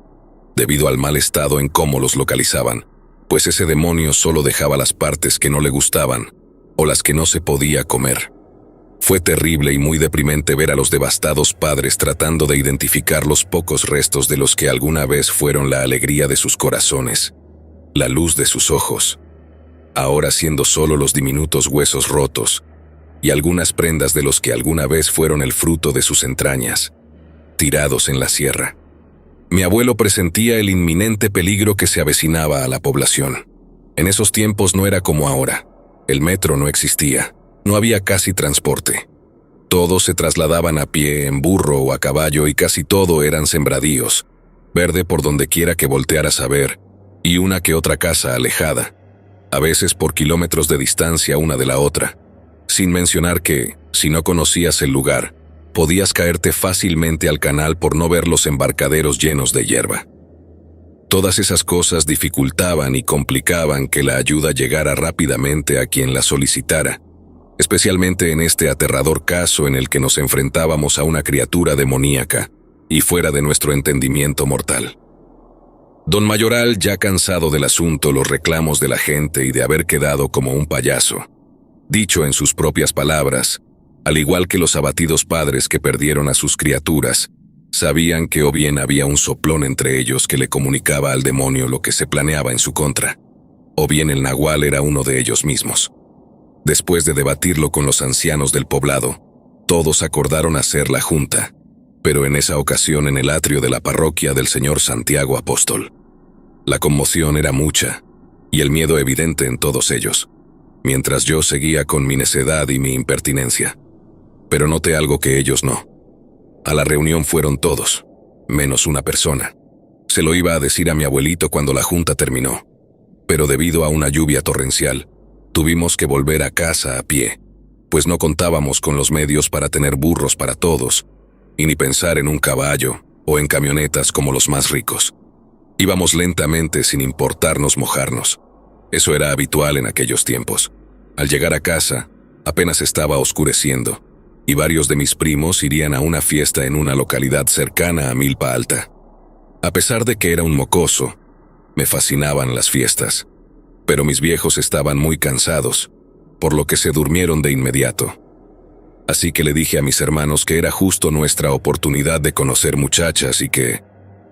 debido al mal estado en cómo los localizaban, pues ese demonio solo dejaba las partes que no le gustaban, o las que no se podía comer. Fue terrible y muy deprimente ver a los devastados padres tratando de identificar los pocos restos de los que alguna vez fueron la alegría de sus corazones, la luz de sus ojos, ahora siendo solo los diminutos huesos rotos, y algunas prendas de los que alguna vez fueron el fruto de sus entrañas, tirados en la sierra. Mi abuelo presentía el inminente peligro que se avecinaba a la población. En esos tiempos no era como ahora. El metro no existía. No había casi transporte. Todos se trasladaban a pie, en burro o a caballo, y casi todo eran sembradíos, verde por donde quiera que voltearas a ver, y una que otra casa alejada, a veces por kilómetros de distancia una de la otra, sin mencionar que, si no conocías el lugar, podías caerte fácilmente al canal por no ver los embarcaderos llenos de hierba. Todas esas cosas dificultaban y complicaban que la ayuda llegara rápidamente a quien la solicitara, especialmente en este aterrador caso en el que nos enfrentábamos a una criatura demoníaca y fuera de nuestro entendimiento mortal. Don Mayoral, ya cansado del asunto, los reclamos de la gente y de haber quedado como un payaso, dicho en sus propias palabras, al igual que los abatidos padres que perdieron a sus criaturas, sabían que o bien había un soplón entre ellos que le comunicaba al demonio lo que se planeaba en su contra, o bien el nahual era uno de ellos mismos. Después de debatirlo con los ancianos del poblado, todos acordaron hacer la junta, pero en esa ocasión en el atrio de la parroquia del señor Santiago Apóstol. La conmoción era mucha, y el miedo evidente en todos ellos, mientras yo seguía con mi necedad y mi impertinencia. Pero noté algo que ellos no. A la reunión fueron todos, menos una persona. Se lo iba a decir a mi abuelito cuando la junta terminó, pero debido a una lluvia torrencial, tuvimos que volver a casa a pie, pues no contábamos con los medios para tener burros para todos, y ni pensar en un caballo o en camionetas como los más ricos. Íbamos lentamente sin importarnos mojarnos. Eso era habitual en aquellos tiempos. Al llegar a casa, apenas estaba oscureciendo, y varios de mis primos irían a una fiesta en una localidad cercana a Milpa Alta. A pesar de que era un mocoso, me fascinaban las fiestas, pero mis viejos estaban muy cansados, por lo que se durmieron de inmediato. Así que le dije a mis hermanos que era justo nuestra oportunidad de conocer muchachas y que,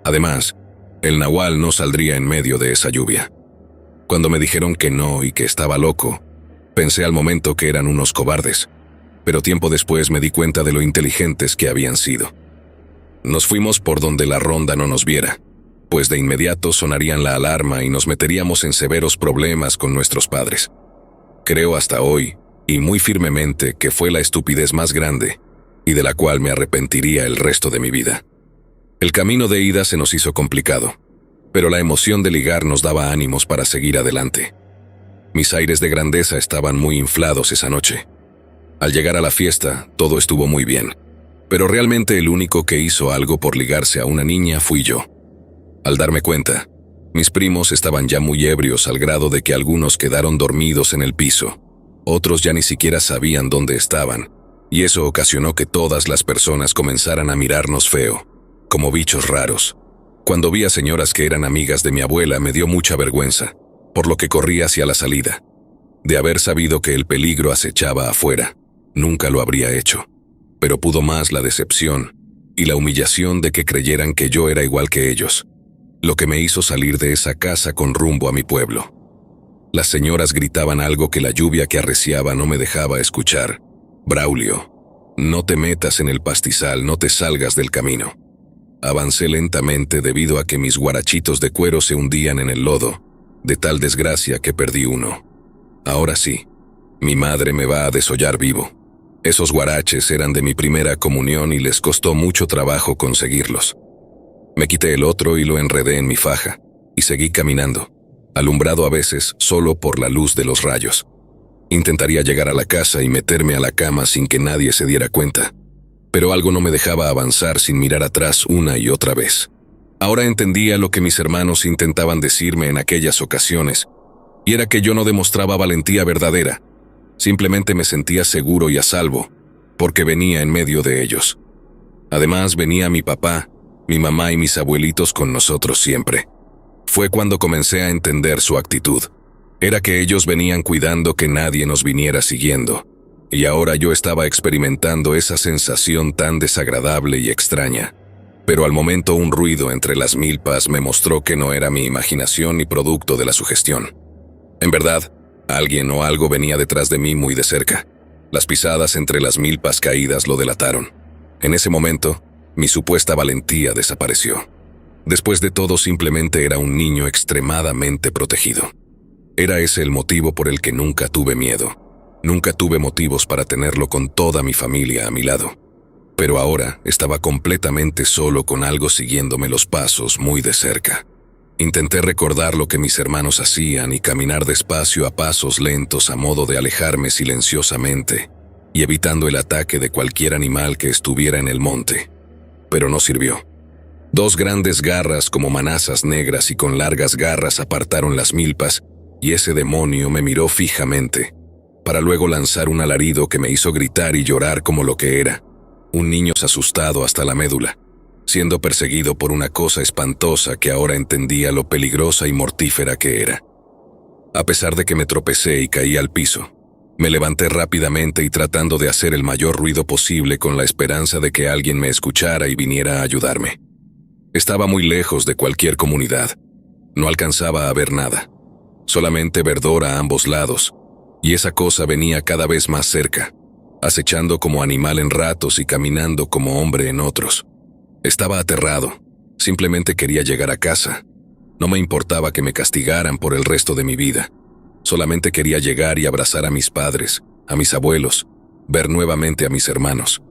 además, el nahual no saldría en medio de esa lluvia. Cuando me dijeron que no y que estaba loco, pensé al momento que eran unos cobardes, pero tiempo después me di cuenta de lo inteligentes que habían sido. Nos fuimos por donde la ronda no nos viera, pues de inmediato sonarían la alarma y nos meteríamos en severos problemas con nuestros padres. Creo hasta hoy, y muy firmemente, que fue la estupidez más grande, y de la cual me arrepentiría el resto de mi vida. El camino de ida se nos hizo complicado, pero la emoción de ligar nos daba ánimos para seguir adelante. Mis aires de grandeza estaban muy inflados esa noche. Al llegar a la fiesta, todo estuvo muy bien, pero realmente el único que hizo algo por ligarse a una niña fui yo. Al darme cuenta, mis primos estaban ya muy ebrios al grado de que algunos quedaron dormidos en el piso, otros ya ni siquiera sabían dónde estaban, y eso ocasionó que todas las personas comenzaran a mirarnos feo, como bichos raros. Cuando vi a señoras que eran amigas de mi abuela me dio mucha vergüenza, por lo que corrí hacia la salida. De haber sabido que el peligro acechaba afuera, nunca lo habría hecho, pero pudo más la decepción y la humillación de que creyeran que yo era igual que ellos, lo que me hizo salir de esa casa con rumbo a mi pueblo. Las señoras gritaban algo que la lluvia que arreciaba no me dejaba escuchar. Braulio, no te metas en el pastizal, no te salgas del camino. Avancé lentamente debido a que mis guarachitos de cuero se hundían en el lodo, de tal desgracia que perdí uno. Ahora sí, mi madre me va a desollar vivo. Esos guaraches eran de mi primera comunión y les costó mucho trabajo conseguirlos. Me quité el otro y lo enredé en mi faja, y seguí caminando, alumbrado a veces solo por la luz de los rayos. Intentaría llegar a la casa y meterme a la cama sin que nadie se diera cuenta, pero algo no me dejaba avanzar sin mirar atrás una y otra vez. Ahora entendía lo que mis hermanos intentaban decirme en aquellas ocasiones, y era que yo no demostraba valentía verdadera, simplemente me sentía seguro y a salvo, porque venía en medio de ellos. Además venía mi papá, mi mamá y mis abuelitos con nosotros siempre. Fue cuando comencé a entender su actitud. Era que ellos venían cuidando que nadie nos viniera siguiendo, y ahora yo estaba experimentando esa sensación tan desagradable y extraña. Pero al momento un ruido entre las milpas me mostró que no era mi imaginación ni producto de la sugestión. En verdad, alguien o algo venía detrás de mí muy de cerca. Las pisadas entre las milpas caídas lo delataron. En ese momento, mi supuesta valentía desapareció. Después de todo, simplemente era un niño extremadamente protegido. Era ese el motivo por el que nunca tuve miedo. Nunca tuve motivos para tenerlo con toda mi familia a mi lado. Pero ahora estaba completamente solo con algo siguiéndome los pasos muy de cerca. Intenté recordar lo que mis hermanos hacían y caminar despacio a pasos lentos a modo de alejarme silenciosamente y evitando el ataque de cualquier animal que estuviera en el monte. Pero no sirvió. Dos grandes garras como manazas negras y con largas garras apartaron las milpas y ese demonio me miró fijamente, para luego lanzar un alarido que me hizo gritar y llorar como lo que era, un niño asustado hasta la médula, siendo perseguido por una cosa espantosa que ahora entendía lo peligrosa y mortífera que era. A pesar de que me tropecé y caí al piso, me levanté rápidamente y tratando de hacer el mayor ruido posible con la esperanza de que alguien me escuchara y viniera a ayudarme. Estaba muy lejos de cualquier comunidad. No alcanzaba a ver nada. Solamente verdor a ambos lados, y esa cosa venía cada vez más cerca, acechando como animal en ratos y caminando como hombre en otros. Estaba aterrado. Simplemente quería llegar a casa. No me importaba que me castigaran por el resto de mi vida. Solamente quería llegar y abrazar a mis padres, a mis abuelos, ver nuevamente a mis hermanos.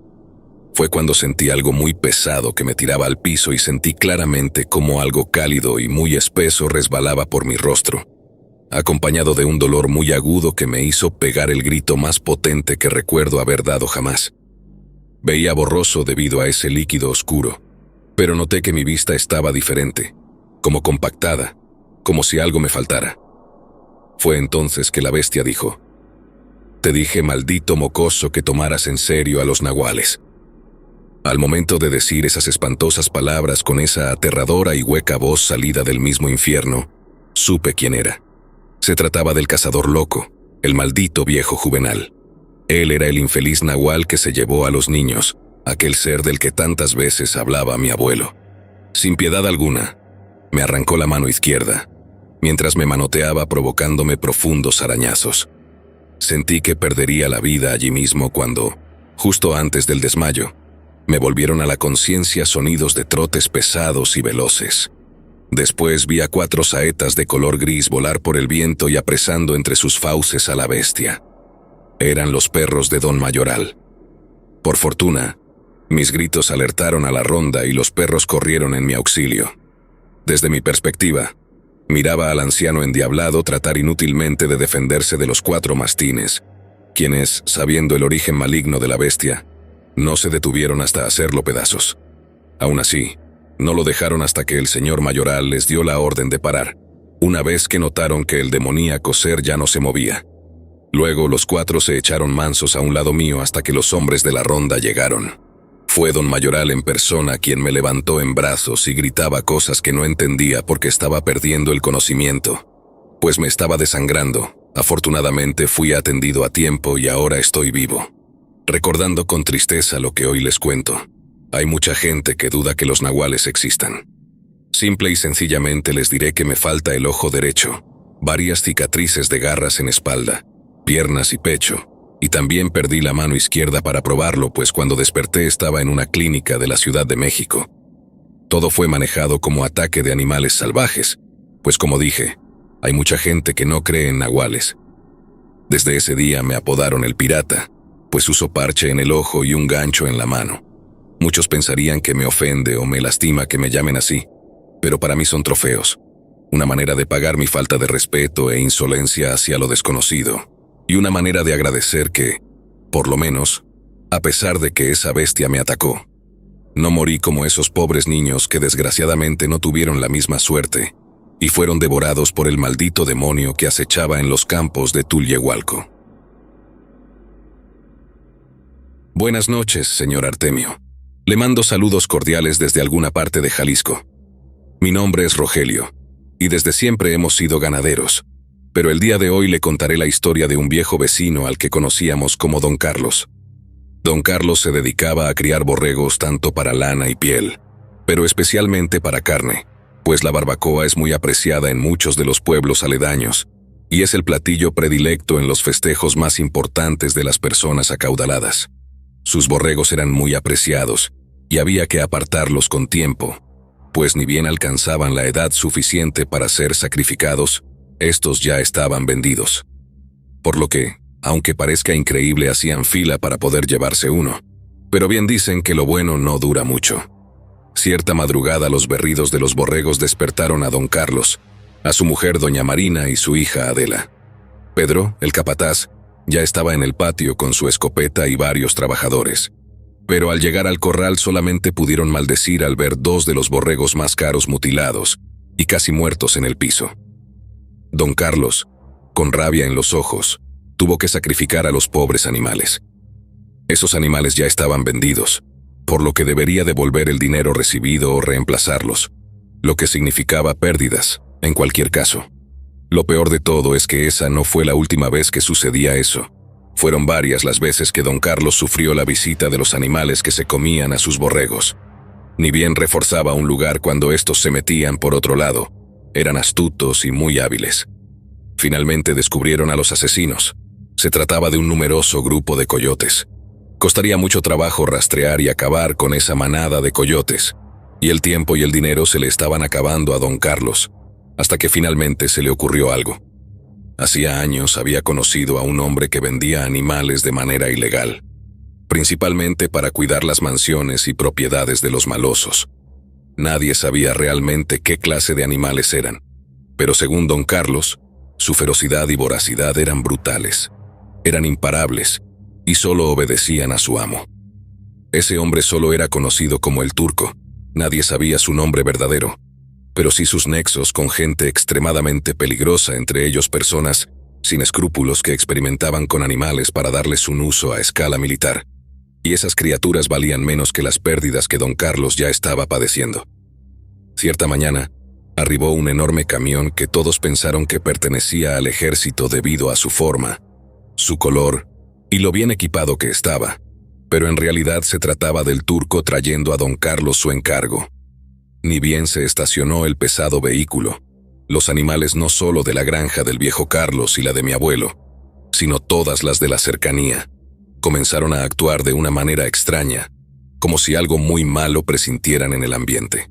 Fue cuando sentí algo muy pesado que me tiraba al piso y sentí claramente cómo algo cálido y muy espeso resbalaba por mi rostro, acompañado de un dolor muy agudo que me hizo pegar el grito más potente que recuerdo haber dado jamás. Veía borroso debido a ese líquido oscuro, pero noté que mi vista estaba diferente, como compactada, como si algo me faltara. Fue entonces que la bestia dijo: «Te dije, maldito mocoso, que tomaras en serio a los nahuales». Al momento de decir esas espantosas palabras con esa aterradora y hueca voz salida del mismo infierno, supe quién era. Se trataba del cazador loco, el maldito viejo Juvenal. Él era el infeliz nahual que se llevó a los niños, aquel ser del que tantas veces hablaba mi abuelo. Sin piedad alguna, me arrancó la mano izquierda, mientras me manoteaba provocándome profundos arañazos. Sentí que perdería la vida allí mismo cuando, justo antes del desmayo, me volvieron a la conciencia sonidos de trotes pesados y veloces. Después vi a 4 saetas de color gris volar por el viento y apresando entre sus fauces a la bestia. Eran los perros de Don Mayoral. Por fortuna, mis gritos alertaron a la ronda y los perros corrieron en mi auxilio. Desde mi perspectiva, miraba al anciano endiablado tratar inútilmente de defenderse de los 4 mastines, quienes, sabiendo el origen maligno de la bestia, no se detuvieron hasta hacerlo pedazos. Aún así, no lo dejaron hasta que el señor Mayoral les dio la orden de parar, una vez que notaron que el demoníaco ser ya no se movía. Luego los 4 se echaron mansos a un lado mío hasta que los hombres de la ronda llegaron. Fue don Mayoral en persona quien me levantó en brazos y gritaba cosas que no entendía porque estaba perdiendo el conocimiento, pues me estaba desangrando. Afortunadamente fui atendido a tiempo y ahora estoy vivo. Recordando con tristeza lo que hoy les cuento, hay mucha gente que duda que los nahuales existan. Simple y sencillamente les diré que me falta el ojo derecho, varias cicatrices de garras en espalda, piernas y pecho, y también perdí la mano izquierda para probarlo, pues cuando desperté estaba en una clínica de la Ciudad de México. Todo fue manejado como ataque de animales salvajes, pues como dije, hay mucha gente que no cree en nahuales. Desde ese día me apodaron el pirata, pues uso parche en el ojo y un gancho en la mano. Muchos pensarían que me ofende o me lastima que me llamen así, pero para mí son trofeos. una manera de pagar mi falta de respeto e insolencia hacia lo desconocido, y una manera de agradecer que, por lo menos, a pesar de que esa bestia me atacó, no morí como esos pobres niños que desgraciadamente no tuvieron la misma suerte y fueron devorados por el maldito demonio que acechaba en los campos de Tulyehualco. Buenas noches, señor Artemio. Le mando saludos cordiales desde alguna parte de Jalisco. Mi nombre es Rogelio, y desde siempre hemos sido ganaderos, pero el día de hoy le contaré la historia de un viejo vecino al que conocíamos como Don Carlos. Don Carlos se dedicaba a criar borregos tanto para lana y piel, pero especialmente para carne, pues la barbacoa es muy apreciada en muchos de los pueblos aledaños, y es el platillo predilecto en los festejos más importantes de las personas acaudaladas. Sus borregos eran muy apreciados, y había que apartarlos con tiempo, pues ni bien alcanzaban la edad suficiente para ser sacrificados, estos ya estaban vendidos. Por lo que, aunque parezca increíble, hacían fila para poder llevarse uno. Pero bien dicen que lo bueno no dura mucho. Cierta madrugada los berridos de los borregos despertaron a don Carlos, a su mujer doña Marina y su hija Adela. Pedro, el capataz, ya estaba en el patio con su escopeta y varios trabajadores. Pero al llegar al corral solamente pudieron maldecir al ver dos de los borregos más caros mutilados y casi muertos en el piso. Don Carlos, con rabia en los ojos, tuvo que sacrificar a los pobres animales. Esos animales ya estaban vendidos, por lo que debería devolver el dinero recibido o reemplazarlos, lo que significaba pérdidas, en cualquier caso. Lo peor de todo es que esa no fue la última vez que sucedía eso. Fueron varias las veces que don Carlos sufrió la visita de los animales que se comían a sus borregos. Ni bien reforzaba un lugar cuando estos se metían por otro lado. Eran astutos y muy hábiles. Finalmente descubrieron a los asesinos. Se trataba de un numeroso grupo de coyotes. Costaría mucho trabajo rastrear y acabar con esa manada de coyotes, y el tiempo y el dinero se le estaban acabando a don Carlos, hasta que finalmente se le ocurrió algo. Hacía años había conocido a un hombre que vendía animales de manera ilegal, principalmente para cuidar las mansiones y propiedades de los malosos. Nadie sabía realmente qué clase de animales eran, pero según don Carlos, su ferocidad y voracidad eran brutales. Eran imparables y solo obedecían a su amo. Ese hombre solo era conocido como el Turco. Nadie sabía su nombre verdadero, pero sí sus nexos con gente extremadamente peligrosa, entre ellos personas sin escrúpulos que experimentaban con animales para darles un uso a escala militar. Y esas criaturas valían menos que las pérdidas que don Carlos ya estaba padeciendo. Cierta mañana, arribó un enorme camión que todos pensaron que pertenecía al ejército debido a su forma, su color y lo bien equipado que estaba, pero en realidad se trataba del Turco trayendo a don Carlos su encargo. Ni bien se estacionó el pesado vehículo, los animales no solo de la granja del viejo Carlos y la de mi abuelo, sino todas las de la cercanía, comenzaron a actuar de una manera extraña, como si algo muy malo presintieran en el ambiente.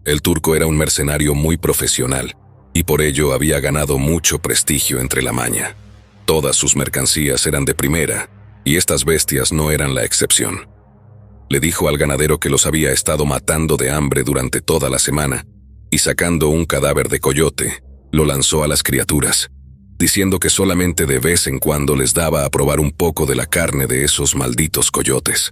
El Turco era un mercenario muy profesional, y por ello había ganado mucho prestigio entre la maña. Todas sus mercancías eran de primera, y estas bestias no eran la excepción. Le dijo al ganadero que los había estado matando de hambre durante toda la semana, y sacando un cadáver de coyote, lo lanzó a las criaturas, diciendo que solamente de vez en cuando les daba a probar un poco de la carne de esos malditos coyotes.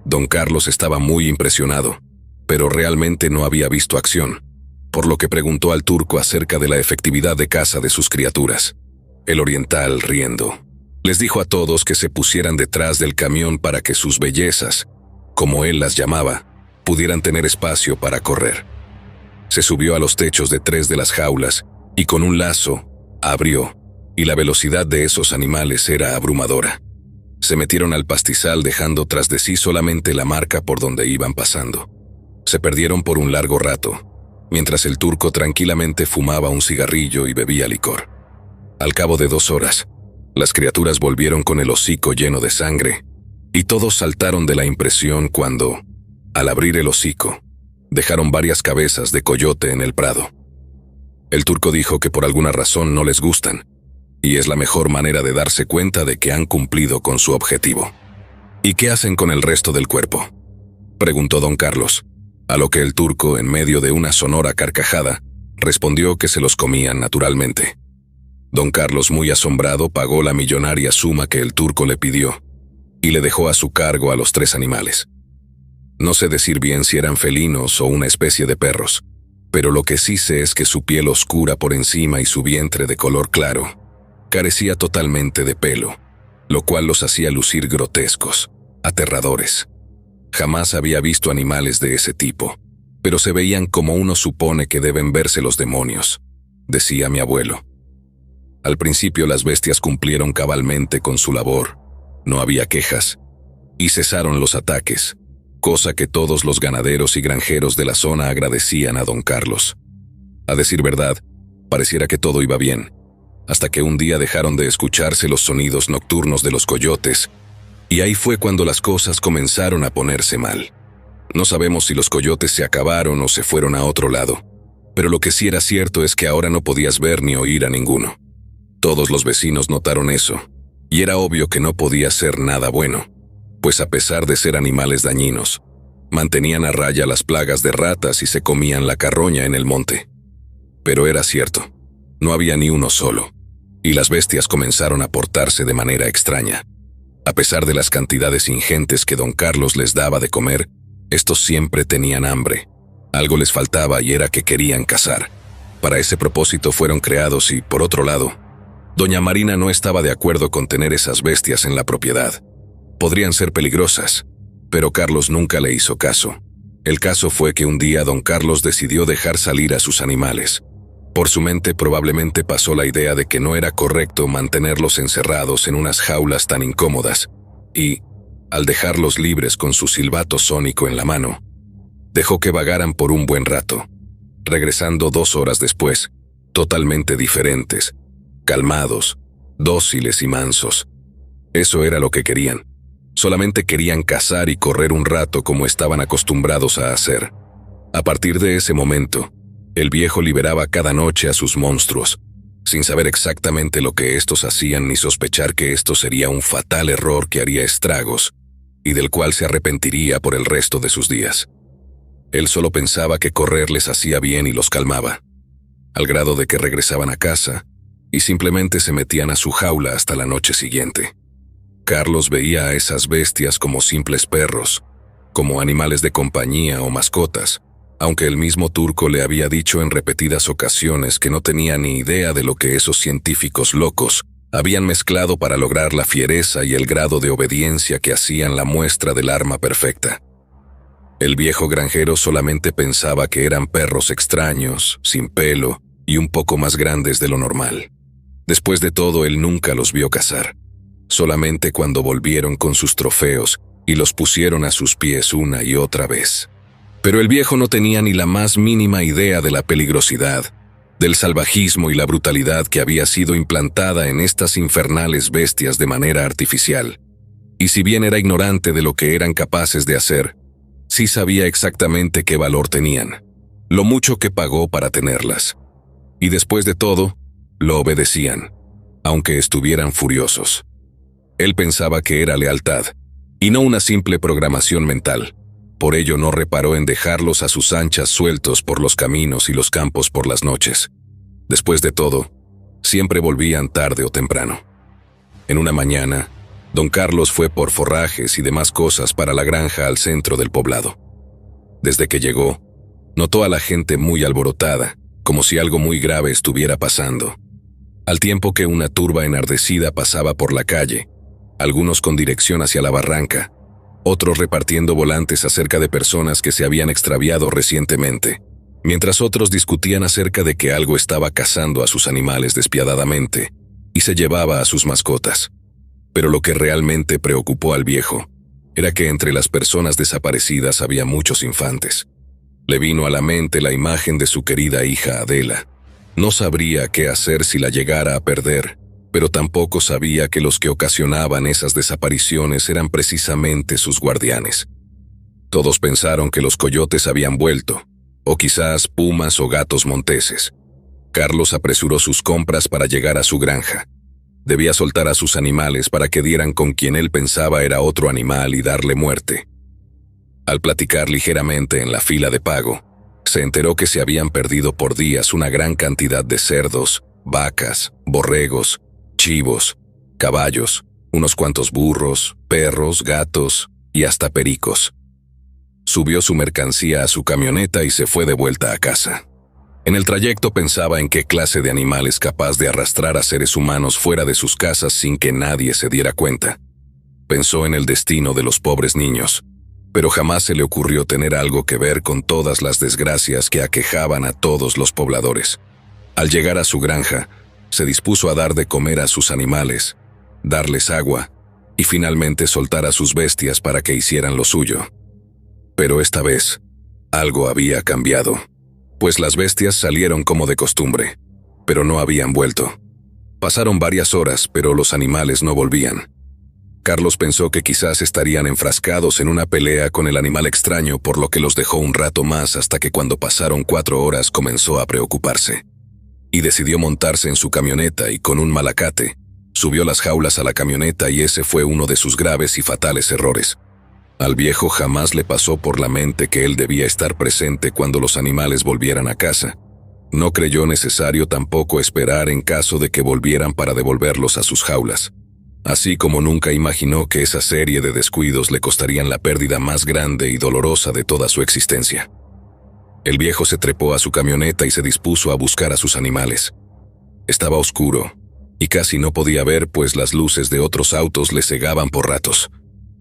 Don Carlos estaba muy impresionado, pero realmente no había visto acción, por lo que preguntó al Turco acerca de la efectividad de caza de sus criaturas. El oriental, riendo, les dijo a todos que se pusieran detrás del camión para que sus bellezas, como él las llamaba, pudieran tener espacio para correr. Se subió a los techos de 3 de las jaulas y con un lazo abrió, y la velocidad de esos animales era abrumadora. Se metieron al pastizal dejando tras de sí solamente la marca por donde iban pasando. Se perdieron por un largo rato, mientras el Turco tranquilamente fumaba un cigarrillo y bebía licor. Al cabo de 2 horas, las criaturas volvieron con el hocico lleno de sangre, y todos saltaron de la impresión cuando, al abrir el hocico, dejaron varias cabezas de coyote en el prado. El Turco dijo que por alguna razón no les gustan, y es la mejor manera de darse cuenta de que han cumplido con su objetivo. ¿Y qué hacen con el resto del cuerpo?, preguntó don Carlos, a lo que el Turco, en medio de una sonora carcajada, Respondió que se los comían naturalmente. Don Carlos, muy asombrado, pagó la millonaria suma que el turco le pidió y le dejó a su cargo a los 3 animales. No sé decir bien si eran felinos o una especie de perros, pero lo que sí sé es que su piel oscura por encima y su vientre de color claro carecía totalmente de pelo, lo cual los hacía lucir grotescos, aterradores. Jamás había visto animales de ese tipo, pero se veían como uno supone que deben verse los demonios, decía mi abuelo. Al principio las bestias cumplieron cabalmente con su labor, no había quejas, y cesaron los ataques, cosa que todos los ganaderos y granjeros de la zona agradecían a don Carlos. A decir verdad, pareciera que todo iba bien, hasta que un día dejaron de escucharse los sonidos nocturnos de los coyotes, y ahí fue cuando las cosas comenzaron a ponerse mal. No sabemos si los coyotes se acabaron o se fueron a otro lado, pero lo que sí era cierto es que ahora no podías ver ni oír a ninguno. Todos los vecinos notaron eso, y era obvio que no podía ser nada bueno, pues a pesar de ser animales dañinos, mantenían a raya las plagas de ratas y se comían la carroña en el monte. Pero era cierto, no había ni uno solo, y las bestias comenzaron a portarse de manera extraña. A pesar de las cantidades ingentes que don Carlos les daba de comer, estos siempre tenían hambre. Algo les faltaba y era que querían cazar. Para ese propósito fueron creados y, por otro lado, doña Marina no estaba de acuerdo con tener esas bestias en la propiedad. Podrían ser peligrosas, pero Carlos nunca le hizo caso. El caso fue que un día don Carlos decidió dejar salir a sus animales. Por su mente probablemente pasó la idea de que no era correcto mantenerlos encerrados en unas jaulas tan incómodas, y, al dejarlos libres con su silbato sónico en la mano, dejó que vagaran por un buen rato, regresando 2 horas después, totalmente diferentes, calmados, dóciles y mansos. Eso era lo que querían. Solamente querían cazar y correr un rato como estaban acostumbrados a hacer. A partir de ese momento, el viejo liberaba cada noche a sus monstruos, sin saber exactamente lo que estos hacían ni sospechar que esto sería un fatal error que haría estragos y del cual se arrepentiría por el resto de sus días. Él solo pensaba que correr les hacía bien y los calmaba, al grado de que regresaban a casa y simplemente se metían a su jaula hasta la noche siguiente. Carlos veía a esas bestias como simples perros, como animales de compañía o mascotas, aunque el mismo turco le había dicho en repetidas ocasiones que no tenía ni idea de lo que esos científicos locos habían mezclado para lograr la fiereza y el grado de obediencia que hacían la muestra del arma perfecta. El viejo granjero solamente pensaba que eran perros extraños, sin pelo y un poco más grandes de lo normal. Después de todo, él nunca los vio cazar, solamente cuando volvieron con sus trofeos y los pusieron a sus pies una y otra vez. Pero el viejo no tenía ni la más mínima idea de la peligrosidad, del salvajismo y la brutalidad que había sido implantada en estas infernales bestias de manera artificial. Y si bien era ignorante de lo que eran capaces de hacer, sí sabía exactamente qué valor tenían, lo mucho que pagó para tenerlas. Y después de todo, lo obedecían, aunque estuvieran furiosos. Él pensaba que era lealtad, y no una simple programación mental. Por ello no reparó en dejarlos a sus anchas sueltos por los caminos y los campos por las noches. Después de todo, siempre volvían tarde o temprano. En una mañana, don Carlos fue por forrajes y demás cosas para la granja al centro del poblado. Desde que llegó, notó a la gente muy alborotada, como si algo muy grave estuviera pasando. Al tiempo que una turba enardecida pasaba por la calle, algunos con dirección hacia la barranca, otros repartiendo volantes acerca de personas que se habían extraviado recientemente, mientras otros discutían acerca de que algo estaba cazando a sus animales despiadadamente y se llevaba a sus mascotas. Pero lo que realmente preocupó al viejo era que entre las personas desaparecidas había muchos infantes. Le vino a la mente la imagen de su querida hija Adela. No sabría qué hacer si la llegara a perder, pero tampoco sabía que los que ocasionaban esas desapariciones eran precisamente sus guardianes. Todos pensaron que los coyotes habían vuelto, o quizás pumas o gatos monteses. Carlos apresuró sus compras para llegar a su granja. Debía soltar a sus animales para que dieran con quien él pensaba era otro animal y darle muerte. Al platicar ligeramente en la fila de pago, se enteró que se habían perdido por días una gran cantidad de cerdos, vacas, borregos, chivos, caballos, unos cuantos burros, perros, gatos y hasta pericos. Subió su mercancía a su camioneta y se fue de vuelta a casa. En el trayecto pensaba en qué clase de animal es capaz de arrastrar a seres humanos fuera de sus casas sin que nadie se diera cuenta. Pensó en el destino de los pobres niños, pero jamás se le ocurrió tener algo que ver con todas las desgracias que aquejaban a todos los pobladores. Al llegar a su granja, se dispuso a dar de comer a sus animales, darles agua y finalmente soltar a sus bestias para que hicieran lo suyo. Pero esta vez, algo había cambiado, pues las bestias salieron como de costumbre, pero no habían vuelto. Pasaron varias horas, pero los animales no volvían. Carlos pensó que quizás estarían enfrascados en una pelea con el animal extraño, por lo que los dejó un rato más hasta que cuando pasaron 4 horas comenzó a preocuparse. Y decidió montarse en su camioneta y con un malacate, subió las jaulas a la camioneta y ese fue uno de sus graves y fatales errores. Al viejo jamás le pasó por la mente que él debía estar presente cuando los animales volvieran a casa. No creyó necesario tampoco esperar en caso de que volvieran para devolverlos a sus jaulas. Así como nunca imaginó que esa serie de descuidos le costarían la pérdida más grande y dolorosa de toda su existencia. El viejo se trepó a su camioneta y se dispuso a buscar a sus animales. Estaba oscuro y casi no podía ver, pues las luces de otros autos le cegaban por ratos.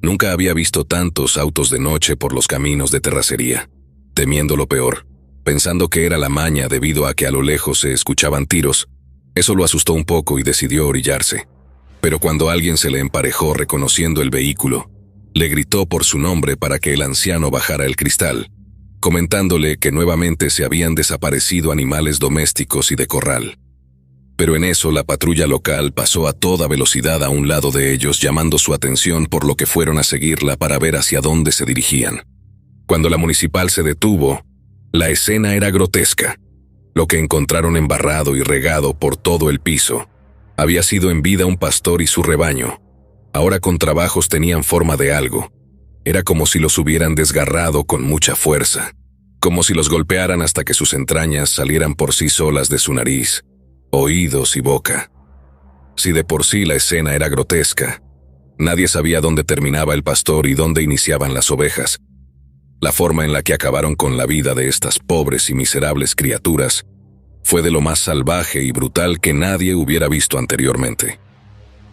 Nunca había visto tantos autos de noche por los caminos de terracería. Temiendo lo peor, pensando que era la maña debido a que a lo lejos se escuchaban tiros, eso lo asustó un poco y decidió orillarse. Pero cuando alguien se le emparejó reconociendo el vehículo, le gritó por su nombre para que el anciano bajara el cristal, comentándole que nuevamente se habían desaparecido animales domésticos y de corral. Pero en eso la patrulla local pasó a toda velocidad a un lado de ellos, llamando su atención, por lo que fueron a seguirla para ver hacia dónde se dirigían. Cuando la municipal se detuvo, la escena era grotesca. Lo que encontraron embarrado y regado por todo el piso había sido en vida un pastor y su rebaño. Ahora con trabajos tenían forma de algo. Era como si los hubieran desgarrado con mucha fuerza, como si los golpearan hasta que sus entrañas salieran por sí solas de su nariz, oídos y boca. Si de por sí la escena era grotesca, nadie sabía dónde terminaba el pastor y dónde iniciaban las ovejas. La forma en la que acabaron con la vida de estas pobres y miserables criaturas fue de lo más salvaje y brutal que nadie hubiera visto anteriormente.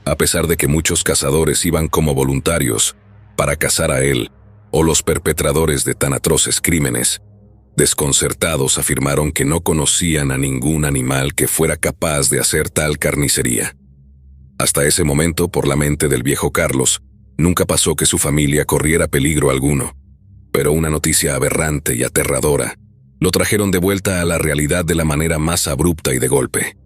A pesar de que muchos cazadores iban como voluntarios para cazar a él o los perpetradores de tan atroces crímenes, desconcertados afirmaron que no conocían a ningún animal que fuera capaz de hacer tal carnicería. Hasta ese momento, por la mente del viejo Carlos, nunca pasó que su familia corriera peligro alguno, pero una noticia aberrante y aterradora lo trajeron de vuelta a la realidad de la manera más abrupta y de golpe.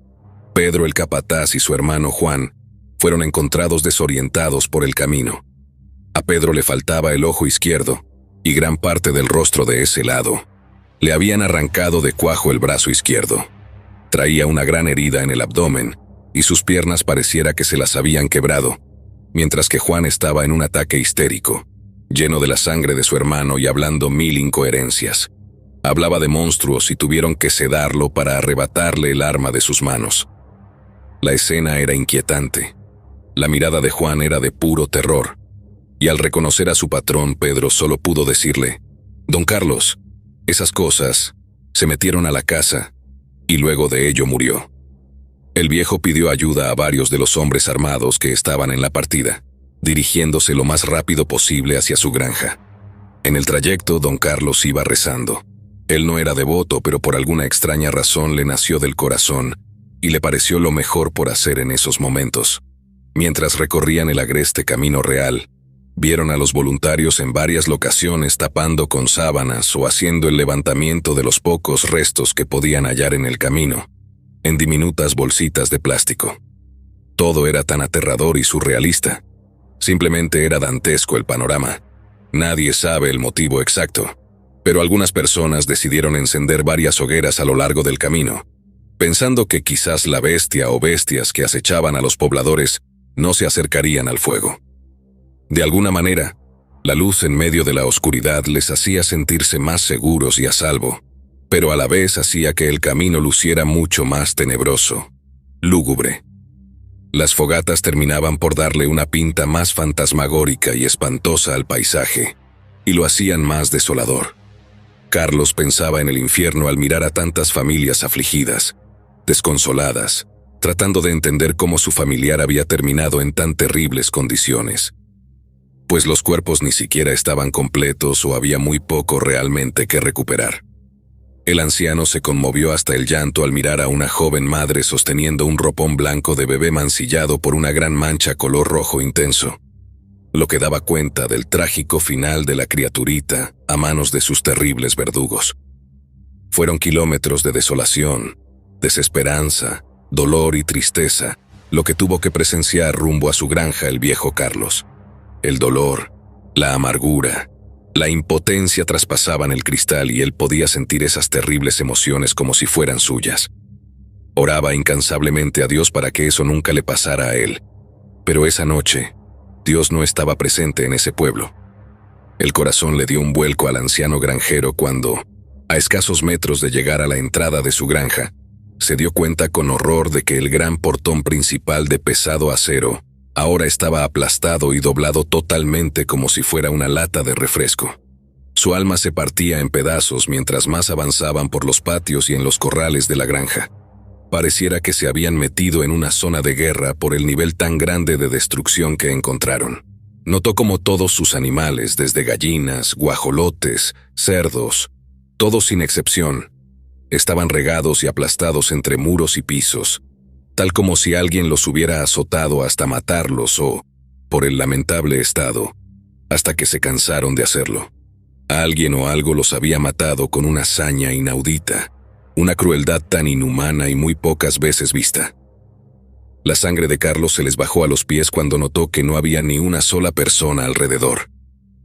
Pedro el capataz y su hermano Juan fueron encontrados desorientados por el camino. A Pedro le faltaba el ojo izquierdo y gran parte del rostro de ese lado. Le habían arrancado de cuajo el brazo izquierdo. Traía una gran herida en el abdomen y sus piernas pareciera que se las habían quebrado, mientras que Juan estaba en un ataque histérico, lleno de la sangre de su hermano y hablando 1000 incoherencias. Hablaba de monstruos y tuvieron que sedarlo para arrebatarle el arma de sus manos. La escena era inquietante. La mirada de Juan era de puro terror, y al reconocer a su patrón, Pedro solo pudo decirle: «Don Carlos, esas cosas se metieron a la casa», y luego de ello murió. El viejo pidió ayuda a varios de los hombres armados que estaban en la partida, dirigiéndose lo más rápido posible hacia su granja. En el trayecto, don Carlos iba rezando. Él no era devoto, pero por alguna extraña razón le nació del corazón y le pareció lo mejor por hacer en esos momentos. Mientras recorrían el agreste camino real, vieron a los voluntarios en varias locaciones tapando con sábanas o haciendo el levantamiento de los pocos restos que podían hallar en el camino, en diminutas bolsitas de plástico. Todo era tan aterrador y surrealista. Simplemente era dantesco el panorama. Nadie sabe el motivo exacto, pero algunas personas decidieron encender varias hogueras a lo largo del camino, pensando que quizás la bestia o bestias que acechaban a los pobladores no se acercarían al fuego. De alguna manera, la luz en medio de la oscuridad les hacía sentirse más seguros y a salvo, pero a la vez hacía que el camino luciera mucho más tenebroso, lúgubre. Las fogatas terminaban por darle una pinta más fantasmagórica y espantosa al paisaje, y lo hacían más desolador. Carlos pensaba en el infierno al mirar a tantas familias afligidas, desconsoladas, tratando de entender cómo su familiar había terminado en tan terribles condiciones. Pues los cuerpos ni siquiera estaban completos o había muy poco realmente que recuperar. El anciano se conmovió hasta el llanto al mirar a una joven madre sosteniendo un ropón blanco de bebé mancillado por una gran mancha color rojo intenso, lo que daba cuenta del trágico final de la criaturita a manos de sus terribles verdugos. Fueron kilómetros de desolación, desesperanza, dolor y tristeza, lo que tuvo que presenciar rumbo a su granja el viejo Carlos. El dolor, la amargura, la impotencia traspasaban el cristal y él podía sentir esas terribles emociones como si fueran suyas. Oraba incansablemente a Dios para que eso nunca le pasara a él. Pero esa noche, Dios no estaba presente en ese pueblo. El corazón le dio un vuelco al anciano granjero cuando, a escasos metros de llegar a la entrada de su granja, se dio cuenta con horror de que el gran portón principal de pesado acero ahora estaba aplastado y doblado totalmente como si fuera una lata de refresco. Su alma se partía en pedazos mientras más avanzaban por los patios y en los corrales de la granja. Pareciera que se habían metido en una zona de guerra por el nivel tan grande de destrucción que encontraron. Notó como todos sus animales, desde gallinas, guajolotes, cerdos, todos sin excepción, estaban regados y aplastados entre muros y pisos, tal como si alguien los hubiera azotado hasta matarlos o, por el lamentable estado, hasta que se cansaron de hacerlo. Alguien o algo los había matado con una hazaña inaudita, una crueldad tan inhumana y muy pocas veces vista. La sangre de Carlos se les bajó a los pies cuando notó que no había ni una sola persona alrededor.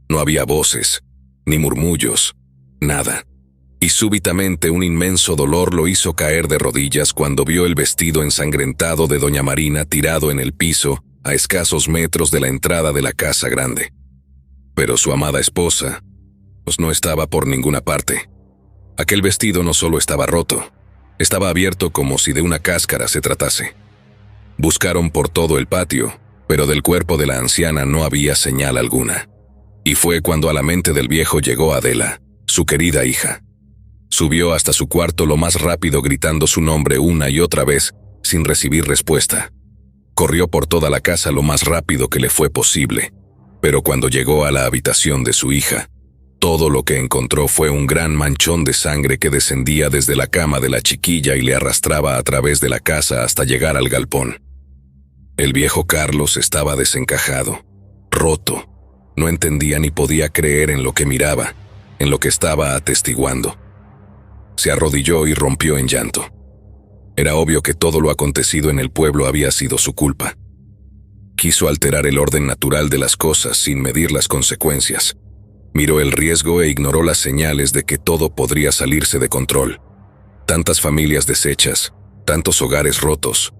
No había voces, ni murmullos, nada. Y súbitamente un inmenso dolor lo hizo caer de rodillas cuando vio el vestido ensangrentado de doña Marina tirado en el piso a escasos metros de la entrada de la casa grande. Pero su amada esposa, pues no estaba por ninguna parte. Aquel vestido no solo estaba roto, estaba abierto como si de una cáscara se tratase. Buscaron por todo el patio, pero del cuerpo de la anciana no había señal alguna. Y fue cuando a la mente del viejo llegó Adela, su querida hija. Subió hasta su cuarto lo más rápido gritando su nombre una y otra vez, sin recibir respuesta. Corrió por toda la casa lo más rápido que le fue posible, pero cuando llegó a la habitación de su hija, todo lo que encontró fue un gran manchón de sangre que descendía desde la cama de la chiquilla y le arrastraba a través de la casa hasta llegar al galpón. El viejo Carlos estaba desencajado, roto. No entendía ni podía creer en lo que miraba, en lo que estaba atestiguando. Se arrodilló y rompió en llanto. Era obvio que todo lo acontecido en el pueblo había sido su culpa. Quiso alterar el orden natural de las cosas sin medir las consecuencias. Miró el riesgo e ignoró las señales de que todo podría salirse de control. Tantas familias deshechas, tantos hogares rotos,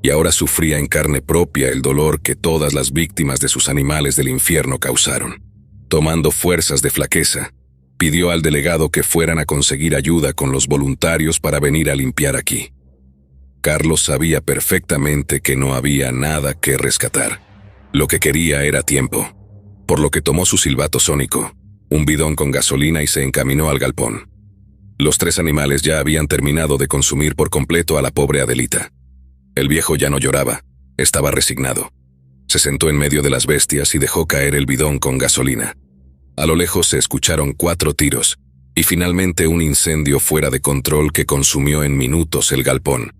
y ahora sufría en carne propia el dolor que todas las víctimas de sus animales del infierno causaron. Tomando fuerzas de flaqueza, pidió al delegado que fueran a conseguir ayuda con los voluntarios para venir a limpiar aquí. Carlos sabía perfectamente que no había nada que rescatar. Lo que quería era tiempo, por lo que tomó su silbato sónico, un bidón con gasolina y se encaminó al galpón. Los 3 animales ya habían terminado de consumir por completo a la pobre Adelita. El viejo ya no lloraba, estaba resignado. Se sentó en medio de las bestias y dejó caer el bidón con gasolina. A lo lejos se escucharon 4 tiros, y finalmente un incendio fuera de control que consumió en minutos el galpón.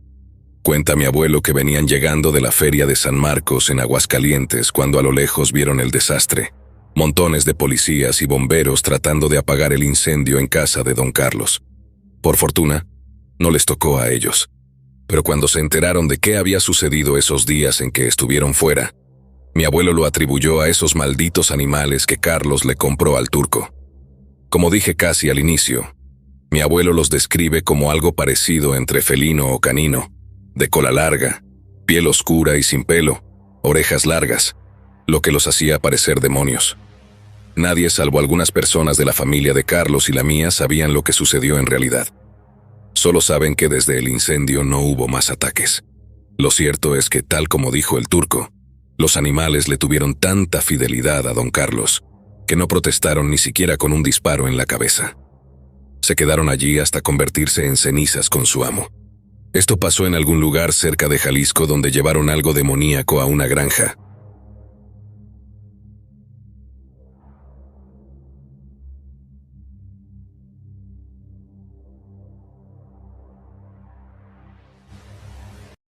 Cuenta mi abuelo que venían llegando de la feria de San Marcos en Aguascalientes cuando a lo lejos vieron el desastre. Montones de policías y bomberos tratando de apagar el incendio en casa de don Carlos. Por fortuna, no les tocó a ellos. Pero cuando se enteraron de qué había sucedido esos días en que estuvieron fuera, mi abuelo lo atribuyó a esos malditos animales que Carlos le compró al turco. Como dije casi al inicio, mi abuelo los describe como algo parecido entre felino o canino, de cola larga, piel oscura y sin pelo, orejas largas, lo que los hacía parecer demonios. Nadie salvo algunas personas de la familia de Carlos y la mía sabían lo que sucedió en realidad. Solo saben que desde el incendio no hubo más ataques. Lo cierto es que, tal como dijo el turco, los animales le tuvieron tanta fidelidad a don Carlos que no protestaron ni siquiera con un disparo en la cabeza. Se quedaron allí hasta convertirse en cenizas con su amo. Esto pasó en algún lugar cerca de Jalisco donde llevaron algo demoníaco a una granja,